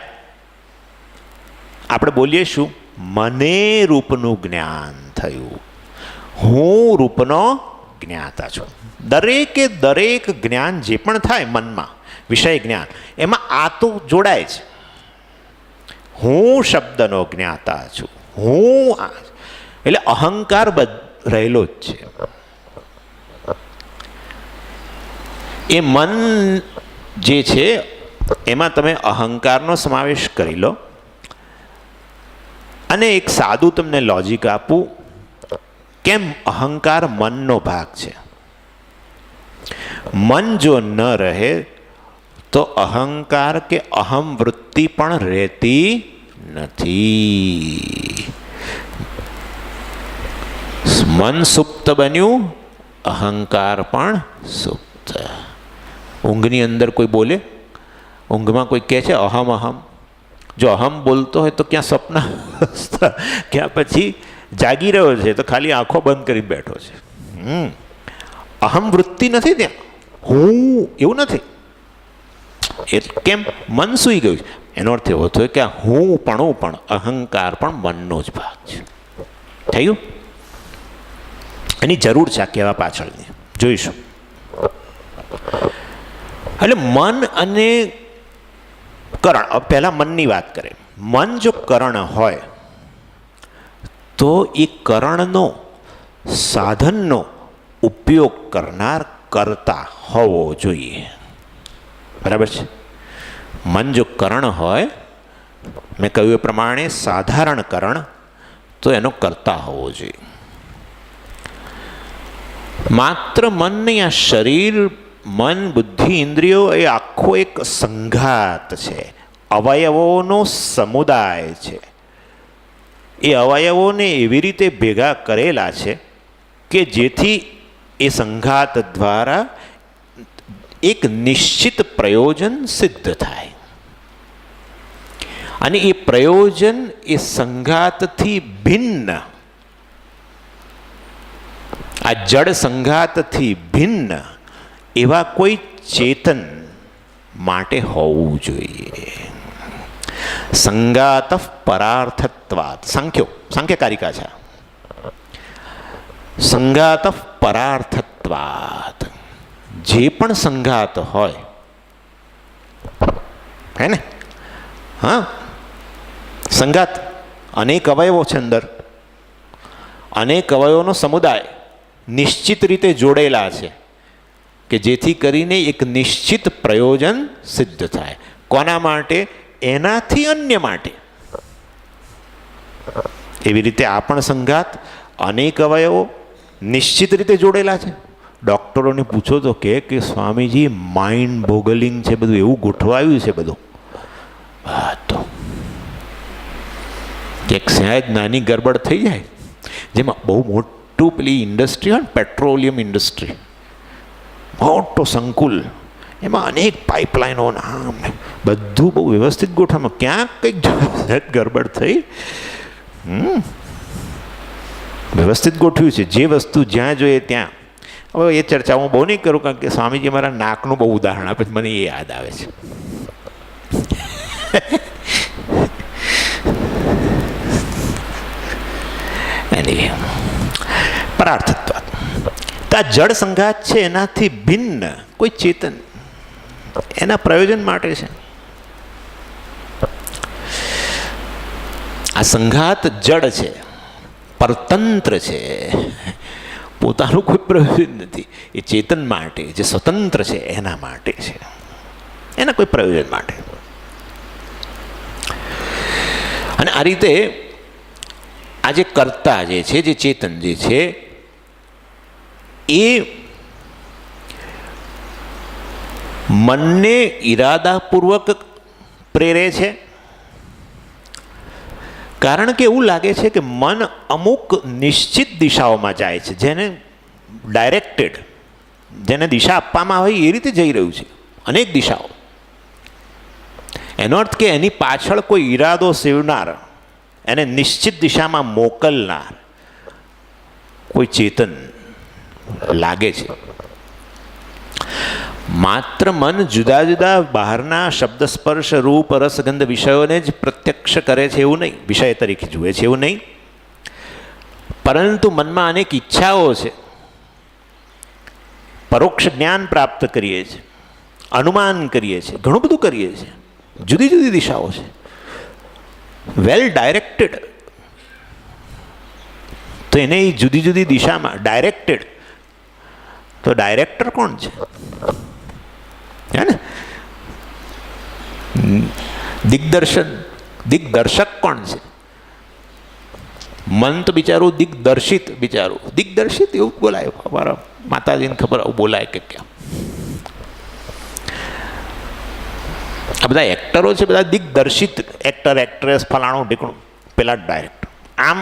આપણે બોલીએ શું? મને રૂપનું જ્ઞાન થયું, હું રૂપનો જ્ઞાતા છું. દરેકે દરેક જ્ઞાન જે પણ થાય મનમાં, વિષય જ્ઞાન, એમાં આ તો જોડાય છે. હું શબ્દનો જ્ઞાતા છું, હું એટલે અહંકાર રહેલો જ છે. એ મન જે છે એમાં તમે અહંકારનો સમાવેશ કરી લો. અને એક સાદું તમને લોજિક આપું, કેમ અહંકાર મનનો ભાગ છે. મન જો ન રહે તો અહંકાર કે અહમ વૃત્તિ પણ રહેતી નથી. મન સુપ્ત બન્યું, અહંકાર પણ સુપ્ત. ઊંઘની અંદર કોઈ બોલે, ઊંઘમાં કોઈ કહે છે અહમ અહમ. જો અહમ બોલતો હોય તો ક્યાં સપના, ક્યાં પછી જાગી રહ્યો છે તો ખાલી આંખો બંધ કરી બેઠો છે. અહમ વૃત્તિ નથી ત્યાં, હું એવું નથી. એટલે કેમ? મન સૂઈ ગયું છે. એનો અર્થ એવો થયો કે હું પણ અહંકાર પણ મનનો જ ભાગ છે. થયું? એની જરૂર છે આ કહેવા પાછળની, જોઈશું. એટલે મન અને કરણ. પહેલા મનની વાત કરે. મન જો કરણ હોય તો એ કરણનો, સાધનનો ઉપયોગ કરનાર કરતા હોવો જોઈએ. બરાબર છે? મન જો કરણ હોય, મેં કહ્યું એ પ્રમાણે સાધારણ કરણ, તો એનો કરતા હોવો જોઈએ. માત્ર મન નહીં, આ શરીર, મન, બુદ્ધિ, ઇન્દ્રિયો એ આખો એક સંઘાત છે, અવયવોનો સમુદાય છે. એ અવયવોને એવી રીતે ભેગા કરેલા છે કે જેથી એ સંઘાત દ્વારા એક નિશ્ચિત પ્રયોજન સિદ્ધ થાય. અને એ પ્રયોજન એ સંઘાતથી ભિન્ન, આ જડ સંઘાતથી ભિન્ન એવા કોઈ ચેતન માટે હોવું જોઈએ. સંઘાત પરાર્થત્વાત, સાંખ્યકારિકા છે. સંઘાત પરાર્થત્વાત, જે પણ સંઘાત હોય, હે ને? હા, સંઘાત અનેક અવયવો છે, અંદર અનેક અવયવોનો સમુદાય નિશ્ચિત રીતે જોડેલા છે કે જેથી કરીને એક નિશ્ચિત પ્રયોજન સિદ્ધ થાય. કોના માટે? એનાથી અન્ય માટે. એવી રીતે આ પણ સંઘાત, અનેક અવયવો નિશ્ચિત રીતે જોડેલા છે. ડૉક્ટરોને પૂછો તો કે સ્વામીજી માઇન્ડ બોગલિંગ છે બધું, એવું ગોઠવાયું છે બધું. તો એક સહેજ નાની ગરબડ થઈ જાય, જેમાં બહુ મોટું પેલી ઇન્ડસ્ટ્રી હોય ને, પેટ્રોલિયમ ઇન્ડસ્ટ્રી, મોટો સંકુલ, એમાં અનેક પાઇપલાઇનો, આમ બધું બહુ વ્યવસ્થિત ગોઠવવામાં, ક્યાંક કંઈક ગરબડ થઈ. વ્યવસ્થિત ગોઠવ્યું છે, જે વસ્તુ જ્યાં જોઈએ ત્યાં. હવે એ ચર્ચા હું બહુ નહીં કરું, કારણ કે સ્વામીજી મારા નાકનું બહુ ઉદાહરણ આપે, મને એ યાદ આવે છે. પરાર્થત્વ, આ જળ સંઘાત છે એનાથી ભિન્ન કોઈ ચેતન એના પ્રયોજન માટે છે. આ સંઘાત જડ છે, પરતંત્ર છે, પોતાનું કોઈ પ્રયોજન નથી. એ ચેતન માટે, જે સ્વતંત્ર છે એના માટે છે, એના કોઈ પ્રયોજન માટે. અને આ રીતે આ જે કર્તા જે છે, જે ચેતન જે છે, એ મનને ઈરાદાપૂર્વક પ્રેરે છે. કારણ કે એવું લાગે છે કે મન અમુક નિશ્ચિત દિશાઓમાં જાય છે, જેને ડાયરેક્ટેડ, જેને દિશા આપવામાં આવે એ રીતે જઈ રહ્યું છે, અનેક દિશાઓ. એનો અર્થ કે એની પાછળ કોઈ ઈરાદો સેવનાર, એને નિશ્ચિત દિશામાં મોકલનાર કોઈ ચેતન લાગે છે. માત્ર મન જુદા જુદા બહારના શબ્દ, સ્પર્શ, રૂપ, રસગંધ વિષયોને જ પ્રત્યક્ષ કરે છે એવું નહીં, વિષય તરીકે જુએ છે એવું નહીં, પરંતુ મનમાં અનેક ઈચ્છાઓ છે. પરોક્ષ જ્ઞાન પ્રાપ્ત કરીએ છીએ, અનુમાન કરીએ છીએ, ઘણું બધું કરીએ છીએ, જુદી જુદી દિશાઓ છે, વેલ ડાયરેક્ટેડ. તો એને એ જુદી જુદી દિશામાં ડાયરેક્ટેડ, તો ડાયરેક્ટર કોણ છે? હે ને? દિગ્દર્શક કોણ છે? મન તો બિચારું દિગ્દર્શિત, બિચારું દિગ્દર્શિત એવું બોલાય, અમારા માતાજીને ખબર બોલાય કે ક્યાં. આ બધા એક્ટરો છે, બધા દિગ્દર્શિત એક્ટર, એક્ટ્રેસ, ફલાણું ઢીકણું. પેલા ડાયરેક્ટર આમ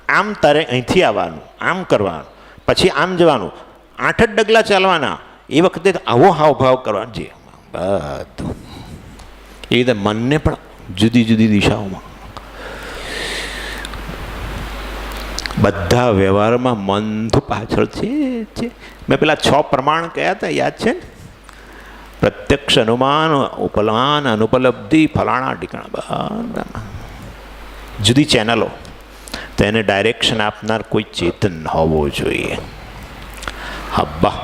આમ તારે અહીંથી આવવાનું, આમ કરવાનું, પછી આમ જવાનું, 8 જ ડગલા ચાલવાના, એ વખતે આવો હાવભાવ કરવાનો. જે બધું એ રીતે મનને પણ જુદી જુદી દિશાઓમાં, બધા વ્યવહારમાં મન તો પાછળ છે. મેં પેલા 6 પ્રમાણ કયા હતા યાદ છે ને? પ્રત્યક્ષ, અનુમાન, ઉપલાન, અનુપલબ્ધિ, ફલાણા ઠીકાણા, બધા જુદી ચેનલો. તો એને ડાયરેક્શન આપનાર કોઈ ચેતન હોવો જોઈએ. હબ્બા,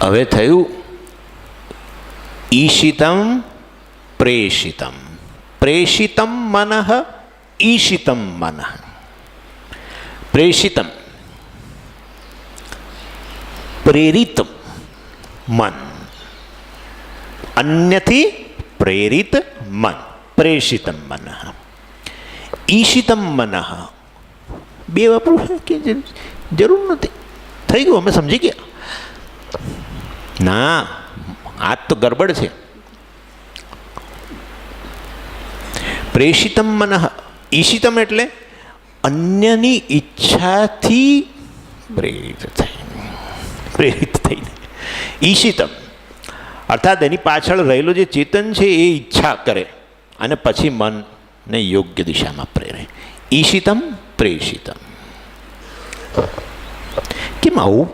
હવે થયું ઈશિતમ પ્રેષિતમ. પ્રેષિતમ મનઃ, ઈશિતમ મનઃ. પ્રેષિતમ પ્રેરિત મન, અન્યથી પ્રેરિત મન, પ્રેષિતમ મન. ઈશિતમ મન બે વાપરું કે જરૂર નથી, થઈ ગયું, અમે સમજી ગયા. ના, આ તો ગડબડ છે. પ્રેષિતમ મન, ઈશિતમ એટલે અન્યની ઈચ્છાથી પ્રેરિત થઈને. ઈશિતમ અર્થાત એની પાછળ રહેલું જે ચેતન છે એ ઈચ્છા કરે અને પછી મનને યોગ્ય દિશામાં પ્રેરે. ઈશિતમ પ્રેષિતમ. કેમ આવું?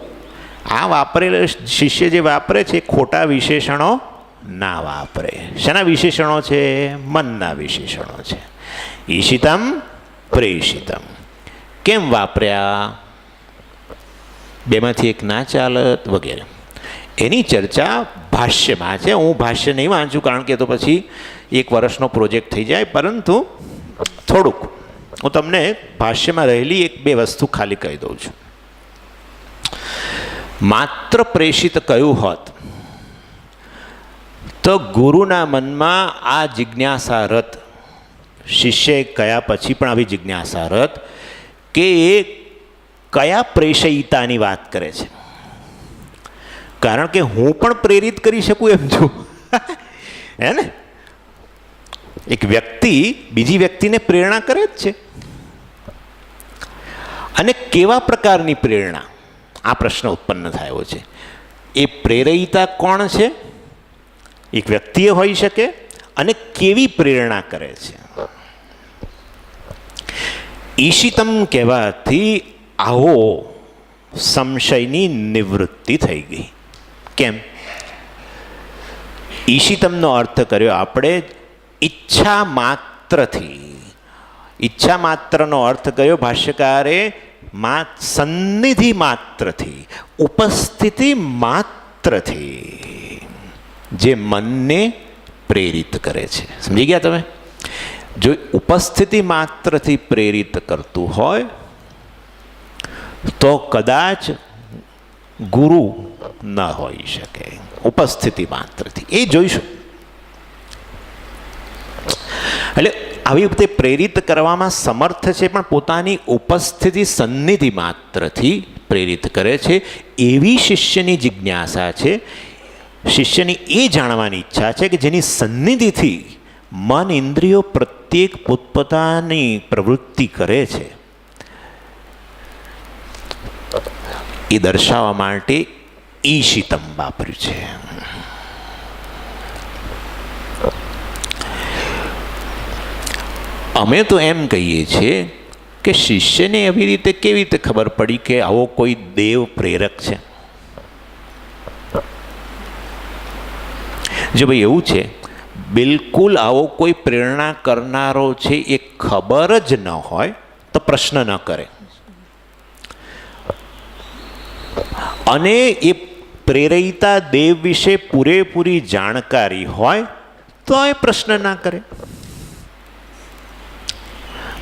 આ વાપરેલા શિષ્ય જે વાપરે છે ખોટા વિશેષણો ના વાપરે. શેના વિશેષણો છે? મનના વિશેષણો છે. ઈશિતમ પ્રેષિતમ કેમ વાપર્યા? બેમાંથી એક ના ચાલત વગેરે. એની ચર્ચા ભાષ્યમાં છે. હું ભાષ્ય નહીં વાંચું કારણ કે તો પછી એક વર્ષનો પ્રોજેક્ટ થઈ જાય, પરંતુ થોડુંક હું તમને ભાષ્યમાં રહેલી એક બે વસ્તુ ખાલી કહી દઉં છું. માત્ર પ્રેષિત કહ્યું હોત તો ગુરુના મનમાં આ જિજ્ઞાસા રત, શિષ્યએ કયા પછી પણ આવી જિજ્ઞાસા રત કે એ કયા પ્રેષયિતાની વાત કરે છે. કારણ કે હું પણ પ્રેરિત કરી શકું એમ છું. હે ને? એક વ્યક્તિ બીજી વ્યક્તિને પ્રેરણા કરે જ છે. અને કેવા પ્રકારની પ્રેરણા? આ પ્રશ્ન ઉત્પન્ન થયો છે. એ પ્રેરયિતા કોણ છે? એક વ્યક્તિએ હોઈ શકે. અને કેવી પ્રેરણા કરે છે? ઈશિતમ કહેવાથી આવો સંશયની નિવૃત્તિ થઈ ગઈ. કેમ? ઈશિતમનો અર્થ કર્યો આપણે ઈચ્છા માત્રથી. ઈચ્છા માત્રનો અર્થ કયો ભાષ્યકારે? સન્નિધિ માત્રથી, ઉપસ્થિતિ માત્રથી જે મનને પ્રેરિત કરે છે. સમજી ગયા તમે? જો ઉપસ્થિતિ માત્રથી પ્રેરિત કરતું હોય તો કદાચ ગુરુ ન હોઈ શકે. ઉપસ્થિતિ માત્રથી એ જોઈશું. એટલે આવી રીતે પ્રેરિત કરવામાં સમર્થ છે, પણ પોતાની ઉપસ્થિતિ સન્નિધિ માત્રથી પ્રેરિત કરે છે. એવી શિષ્યની જિજ્ઞાસા છે. શિષ્યની એ જાણવાની ઈચ્છા છે કે જેની સન્નિધિથી મન ઇન્દ્રિયો પ્રત્યેક પોતપોતાની પ્રવૃત્તિ કરે છે. એ દર્શાવવા માટે ઈશિતમ વાપર્યું છે. અમે તો એમ કહીએ છીએ કે શિષ્યને એવી રીતે કેવી રીતે ખબર પડી કે આવો કોઈ દેવ પ્રેરક છે? જો ભાઈ એવું છે, બિલકુલ આવો કોઈ પ્રેરણા કરનારો છે એ ખબર જ ન હોય તો પ્રશ્ન ન કરે. અને એ પ્રેરયિતા દેવ વિશે પૂરેપૂરી જાણકારી હોય તો એ પ્રશ્ન ના કરે.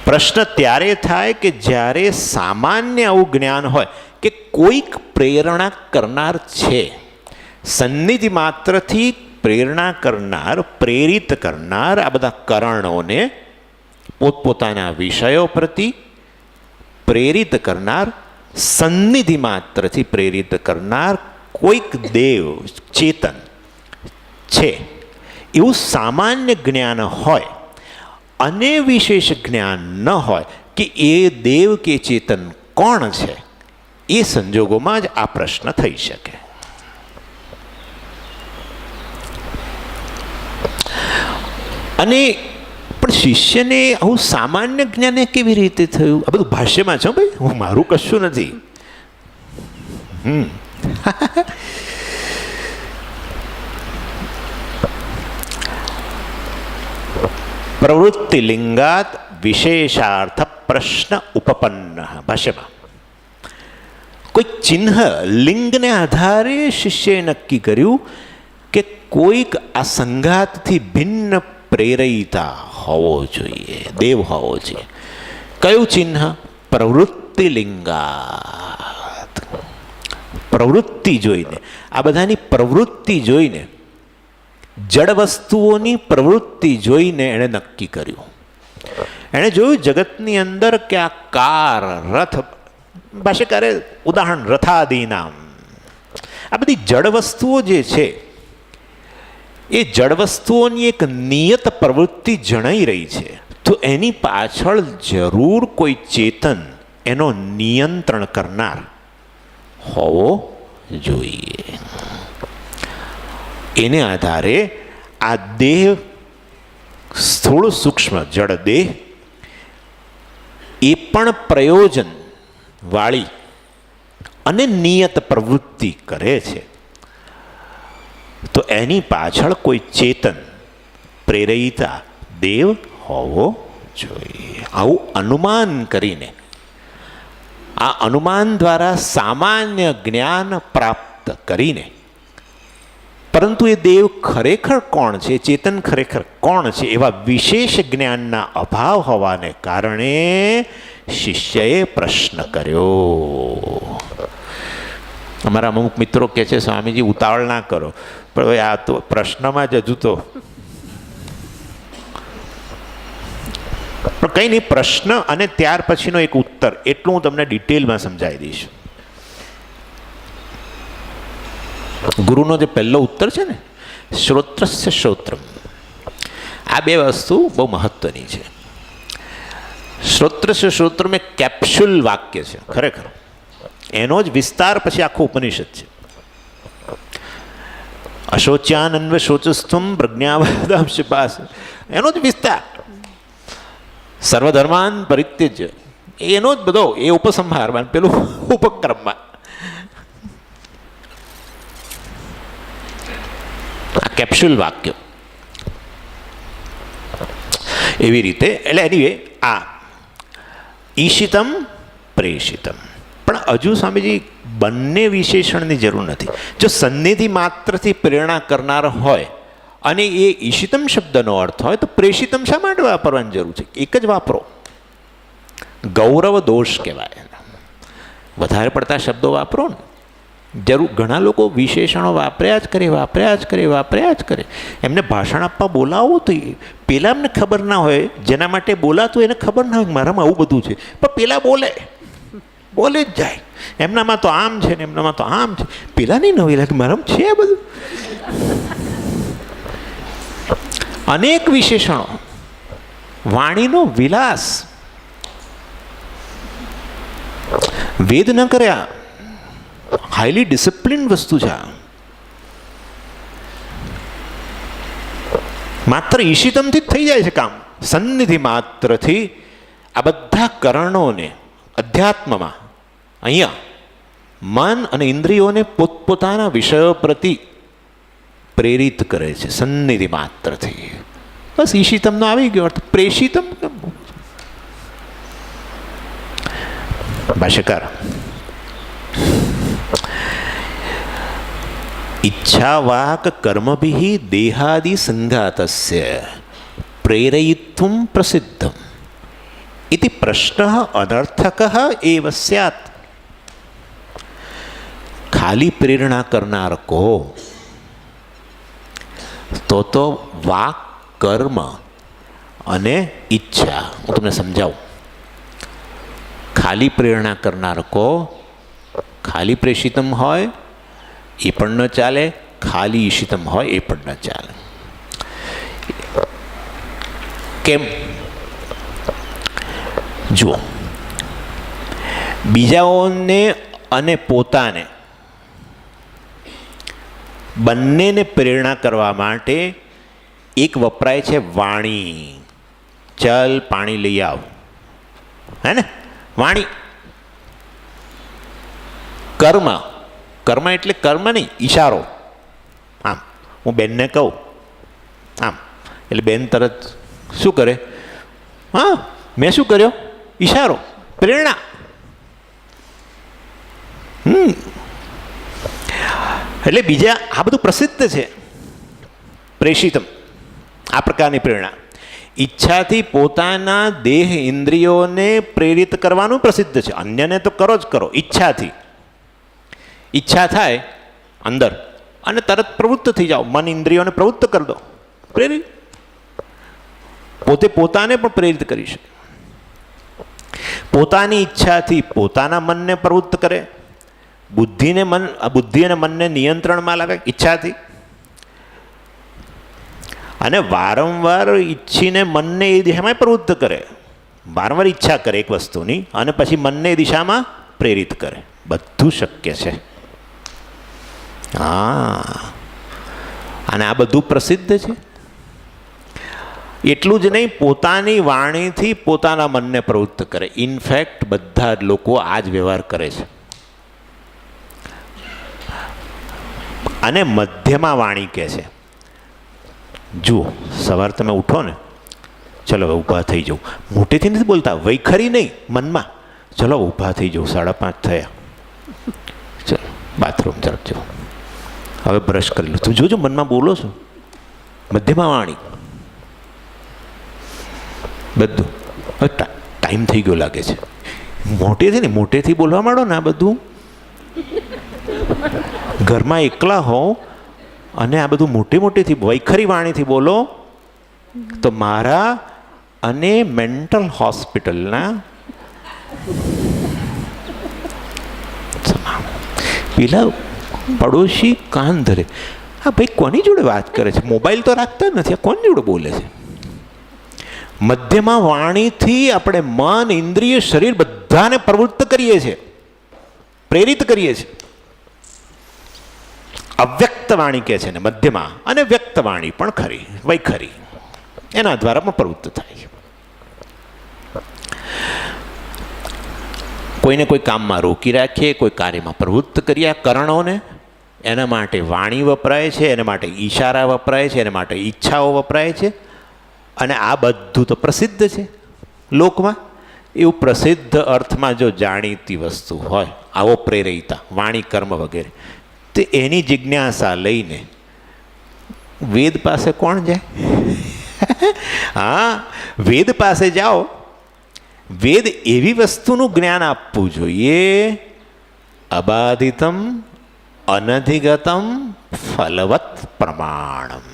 પ્રશ્ન ત્યારે થાય કે જ્યારે સામાન્ય આવું જ્ઞાન હોય કે કોઈક પ્રેરણા કરનાર છે. સન્નિધિ માત્રથી પ્રેરણા કરનાર, પ્રેરિત કરનાર આ બધા કરણોને પોતપોતાના વિષયો પ્રતિ પ્રેરિત કરનાર, સન્નિધિ માત્રથી પ્રેરિત કરનાર કોઈક દેવ ચેતન છે એવું સામાન્ય જ્ઞાન હોય અને વિશેષ જ્ઞાન ન હોય કે એ દેવ કે ચેતન કોણ છે, એ સંજોગોમાં જ આ પ્રશ્ન થઈ શકે. અને પણ શિષ્યને આવું સામાન્ય જ્ઞાન કેવી રીતે થયું? આ બધું ભાષ્યમાં છે ભાઈ, હું મારું કશું નથી. પ્રવૃત્તિ લિંગાત વિશેષાર્થ પ્રશ્ન ઉપપન્ન. ભાષ્યમાં કોઈ ચિહ્ન લિંગને આધારે શિષ્યએ નક્કી કર્યું કે કોઈક આ સંઘાતથી ભિન્ન પ્રેરયિતા હોવો જોઈએ, દેવ હોવો જોઈએ. કયું ચિહ્ન? પ્રવૃત્તિ લિંગાત. પ્રવૃત્તિ જોઈને, આ બધાની પ્રવૃત્તિ જોઈને, જડ વસ્તુઓની પ્રવૃત્તિ જોઈને એણે નક્કી કર્યું. એણે જોયું જગતની અંદર કે આ કાર, રથ, ભાષ્યકારે ઉદાહરણ રથાદિનામ, આ બધી જડ વસ્તુઓ જે છે એ જડ વસ્તુઓની એક નિયત પ્રવૃત્તિ જણાઈ રહી છે. તો એની પાછળ જરૂર કોઈ ચેતન એનો નિયંત્રણ કરનાર હોવો જોઈએ. એને આધારે આ દેહ, સ્થૂળ સૂક્ષ્મ જડ દેહ, એ પણ પ્રયોજન વાળી અને નિયત પ્રવૃત્તિ કરે છે. તો એની પાછળ કોઈ ચેતન પ્રેરયિતા દેવ હોવો જોઈએ. આવું અનુમાન કરીને, આ અનુમાન દ્વારા સામાન્ય જ્ઞાન પ્રાપ્ત કરીને, પરંતુ એ દેવ ખરેખર કોણ છે, ચેતન ખરેખર કોણ છે, એવા વિશેષ જ્ઞાનના અભાવ હોવાને કારણે શિષ્યએ પ્રશ્ન કર્યો. અમારા અમુક મિત્રો કહે છે, સ્વામીજી ઉતાવળ ના કરો, પણ ભાઈ આ તો પ્રશ્નમાં જ હજુ તો. પણ કંઈ નહીં, પ્રશ્ન અને ત્યાર પછીનો એક ઉત્તર, એટલું હું તમને ડિટેલમાં સમજાવી દઈશ. ગુરુનો જે પહેલો ઉત્તર છે ને, શ્રોત્રસ્ય શ્રોત્રમ, આ બે વસ્તુ બહુ મહત્વની છે. શ્રોત્રસ્ય શ્રોત્રમ એક કેપ્સ્યુલ વાક્ય છે ખરેખર, એનો જ વિસ્તાર પછી આખો ઉપનિષદ છે. અશોચ્યાનન્વ શોચસ્ત્વમ પ્રજ્ઞાવદાંશ પાસ, એનો જ વિસ્તાર. સર્વધર્માન પરિત્યજ્ય, એનો જ બધો, એ ઉપસંહારમાં, પેલું ઉપક્રમમાં. આ કેપ્સ્યુલ વાક્ય એવી રીતે. એટલે એનીવે આ ઈશિતમ પ્રેષિતમ, પણ હજુ સ્વામીજી બંને વિશેષણની જરૂર નથી. જો સન્નિધિ માત્રથી પ્રેરણા કરનાર હોય અને એ ઈશિતમ શબ્દનો અર્થ હોય, તો પ્રેષિતમ શા માટે વાપરવાની જરૂર છે? એક જ વાપરો. ગૌરવ દોષ કહેવાય, વધારે પડતા શબ્દો વાપરો ને. જરૂર, ઘણા લોકો વિશેષણો વાપર્યા જ કરે. એમને ભાષણ આપવા બોલાવો તો પેલા એમને ખબર ના હોય, જેના માટે બોલાતું એને ખબર ના હોય મારામાં આવું બધું છે, પણ પેલા બોલે જ જાય. એમનામાં તો આમ છે ને એમનામાં તો આમ છે, પેલા નહીં નવી લાગે મારામાં છે બધું. અનેક વિશેષણો, વાણીનો વિલાસ, વેદ ન કર્યા, હાઈલી ડિસિપ્લિન વસ્તુ છે. માત્ર ઈશિતમથી જ થઈ જાય છે કામ. સન્નિધિ માત્રથી આ બધા કરણોને અધ્યાત્મમાં, અહીંયા મન અને ઇન્દ્રિયોને પોતપોતાના વિષયો પ્રતિ પ્રેરિત કરે છે સન્નિધિ માત્રથી. બસ ઈશિતમનો આવી ગયો અર્થ. પ્રેષિતમ ભાષ્યકાર, ઈચ્છાવાક કર્મભિઃ દેહાદિ સંઘાતસ્ય પ્રેરયિત્વં પ્રસિદ્ધમ ઇતિ પ્રશ્નઃ અનર્થકઃ એવ સ્યાત. ખાલી પ્રેરણા કરનાર કહો તો વાક, કર્મ અને ઈચ્છા, હું તમને સમજાવું. ખાલી પ્રેરણા કરનાર કહો, ખાલી પ્રેષિતમ હોય એ પણ ન ચાલે, ખાલી ઈશિતમ હોય એ પણ ન ચાલે. કેમ? જુઓ, બીજાઓને અને પોતાને બંનેને પ્રેરણા કરવા માટે એક વપરાય છે વાણી. ચલ પાણી લઈ આવ, હે ને, વાણી. કર્મ, કર્મ એટલે કર્મ નહીં, ઈશારો. આમ હું બેનને કહું આમ, એટલે બેન તરત શું કરે? હા, મેં શું કર્યો? ઈશારો, પ્રેરણા. એટલે બીજા આ બધું પ્રસિદ્ધ છે. પ્રેષિતમ, આ પ્રકારની પ્રેરણા. ઈચ્છાથી પોતાના દેહ ઇન્દ્રિયોને પ્રેરિત કરવાનું પ્રસિદ્ધ છે. અન્યને તો કરો જ કરો ઈચ્છાથી. ઈચ્છા થાય અંદર અને તરત પ્રવૃત્ત થઈ જાઓ, મન ઇન્દ્રિયોને પ્રવૃત્ત કરી દો, પ્રેરિત. પોતે પોતાને પણ પ્રેરિત કરી શકે. પોતાની ઈચ્છાથી પોતાના મનને પ્રવૃત્ત કરે, બુદ્ધિ અને મનને નિયંત્રણમાં લાવે ઈચ્છાથી, અને વારંવાર ઈચ્છીને મનને એ દિશામાં પ્રવૃત્ત કરે, વારંવાર ઈચ્છા કરે એક વસ્તુની અને પછી મનને એ દિશામાં પ્રેરિત કરે. બધું શક્ય છે. હા, અને આ બધું પ્રસિદ્ધ છે. એટલું જ નહીં, પોતાની વાણીથી પોતાના મનને પ્રવૃત્ત કરે. ઇનફેક્ટ બધા જ લોકો આ જ વ્યવહાર કરે છે. અને મધ્યમાં વાણી કહે છે, જુઓ સવાર તમે ઉઠો ને, ચલો હવે ઊભા થઈ જાઉં. મોટેથી નથી બોલતા, વૈખરી નહીં, મનમાં, ચલો ઊભા થઈ જાઉં, 5:30 થયા, ચલો બાથરૂમ તરફ જાઓ, હવે બ્રશ કરી લો. તું જોજો મનમાં બોલો છો, મધ્યમાં વાણી. બધું હવે ટાઈમ થઈ ગયો લાગે છે. મોટેથી ને મોટેથી બોલવા માંડો ને, આ બધું ઘરમાં એકલા હો અને આ બધું મોટેથી વૈખરી વાણીથી બોલો તો મારા અને મેન્ટલ હોસ્પિટલના પેલા પડોશી કાન ધરે, હા ભાઈ કોની જોડે વાત કરે છે, મોબાઈલ તો રાખતા નથી, આ કોની જોડે બોલે છે. મધ્યમાં વાણીથી આપણે મન, ઇન્દ્રિય, શરીર બધાને પ્રવૃત્ત કરીએ છીએ, પ્રેરિત કરીએ છીએ. અવ્યક્ત વાણી કહે છે ને મધ્યમાં, અને વ્યક્ત વાણી પણ ખરી, વૈખરી, એના દ્વારા પણ પ્રવૃત્ત થાય છે. કોઈને કોઈ કામમાં રોકી રાખીએ, કોઈ કાર્યમાં પ્રવૃત્ત કરીએ. કરણોને એના માટે વાણી વપરાય છે, એના માટે ઈશારા વપરાય છે, એના માટે ઈચ્છાઓ વપરાય છે. અને આ બધું તો પ્રસિદ્ધ છે લોકમાં. એવું પ્રસિદ્ધ અર્થમાં જો જાણીતી વસ્તુ હોય, આવો પ્રેરિતા, વાણી, કર્મ વગેરે, તો એની જિજ્ઞાસા લઈને વેદ પાસે કોણ જાય? હા, વેદ પાસે જાઓ. વેદ એવી વસ્તુનું જ્ઞાન આપવું જોઈએ, અબાધિતમ અનધિગતમ ફલવત પ્રમાણમ.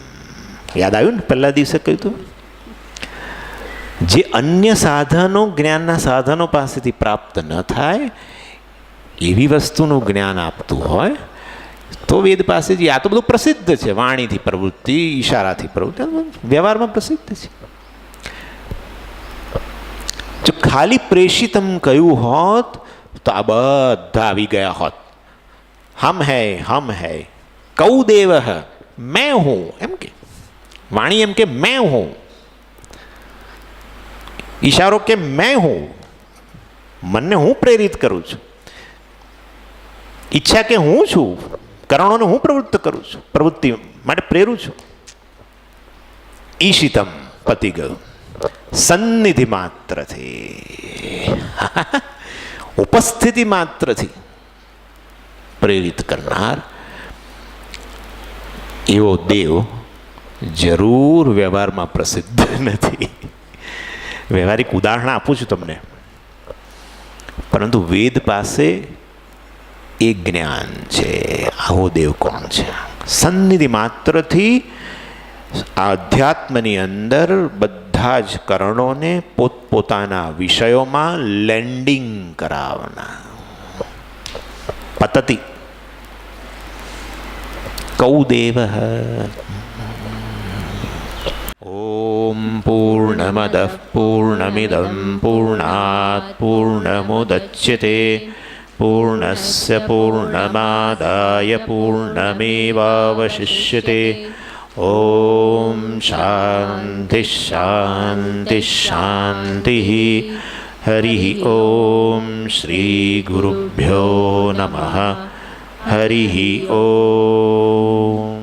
યાદ આવ્યું ને પહેલા દિવસે કહ્યું હતું? જે અન્ય સાધનો, જ્ઞાનના સાધનો પાસેથી પ્રાપ્ત ન થાય એવી વસ્તુનું જ્ઞાન આપતું હોય તો વેદ પાસે જ. આ તો બધું પ્રસિદ્ધ છે, વાણીથી પ્રવૃત્તિ, ઈશારાથી પ્રવૃત્તિ, વ્યવહારમાં પ્રસિદ્ધ છે. જો ખાલી પ્રેષિતમ કહ્યું હોત તો આ બધા આવી ગયા હોત. હમ હૈ કૌ દેવ મેં હું, એમ કે વાણી એમ કે મેં હું, ઈશારો કે મેં હું, મનને હું પ્રેરિત કરું છું, ઈચ્છા કે હું છું, કરણોને હું પ્રવૃત્ત કરું છું, પ્રવૃત્તિ માટે પ્રેરું છું. ઈશિતમ પતી ગયું. સન્નિધિ માત્રથી, ઉપસ્થિતિ માત્રથી પ્રેરિત કરનાર એવો દેવ જરૂર વ્યવહારમાં પ્રસિદ્ધ નથી. વ્યવહારિક ઉદાહરણ આપું છું તમને, પરંતુ વેદ પાસે એ જ્ઞાન છે. આવો દેવ કોણ છે? સન્નિધિ માત્રથી આધ્યાત્મની અંદર બધા જ કરણોને પોતપોતાના વિષયોમાં લેન્ડિંગ કરાવના. પતતી કૌદેવ. ઓમ પૂર્ણમદ પૂર્ણમિદં પૂર્ણાત પૂર્ણમુદચ્યતે પૂર્ણસ્ય પૂર્ણમાદાય પૂર્ણમેવાવશિષ્યતે. ઓમ શાંતિ શાંતિ શાંતિ. હરિ ઓમ શ્રી ગુરુભ્યો નમઃ. હરિ ઓમ.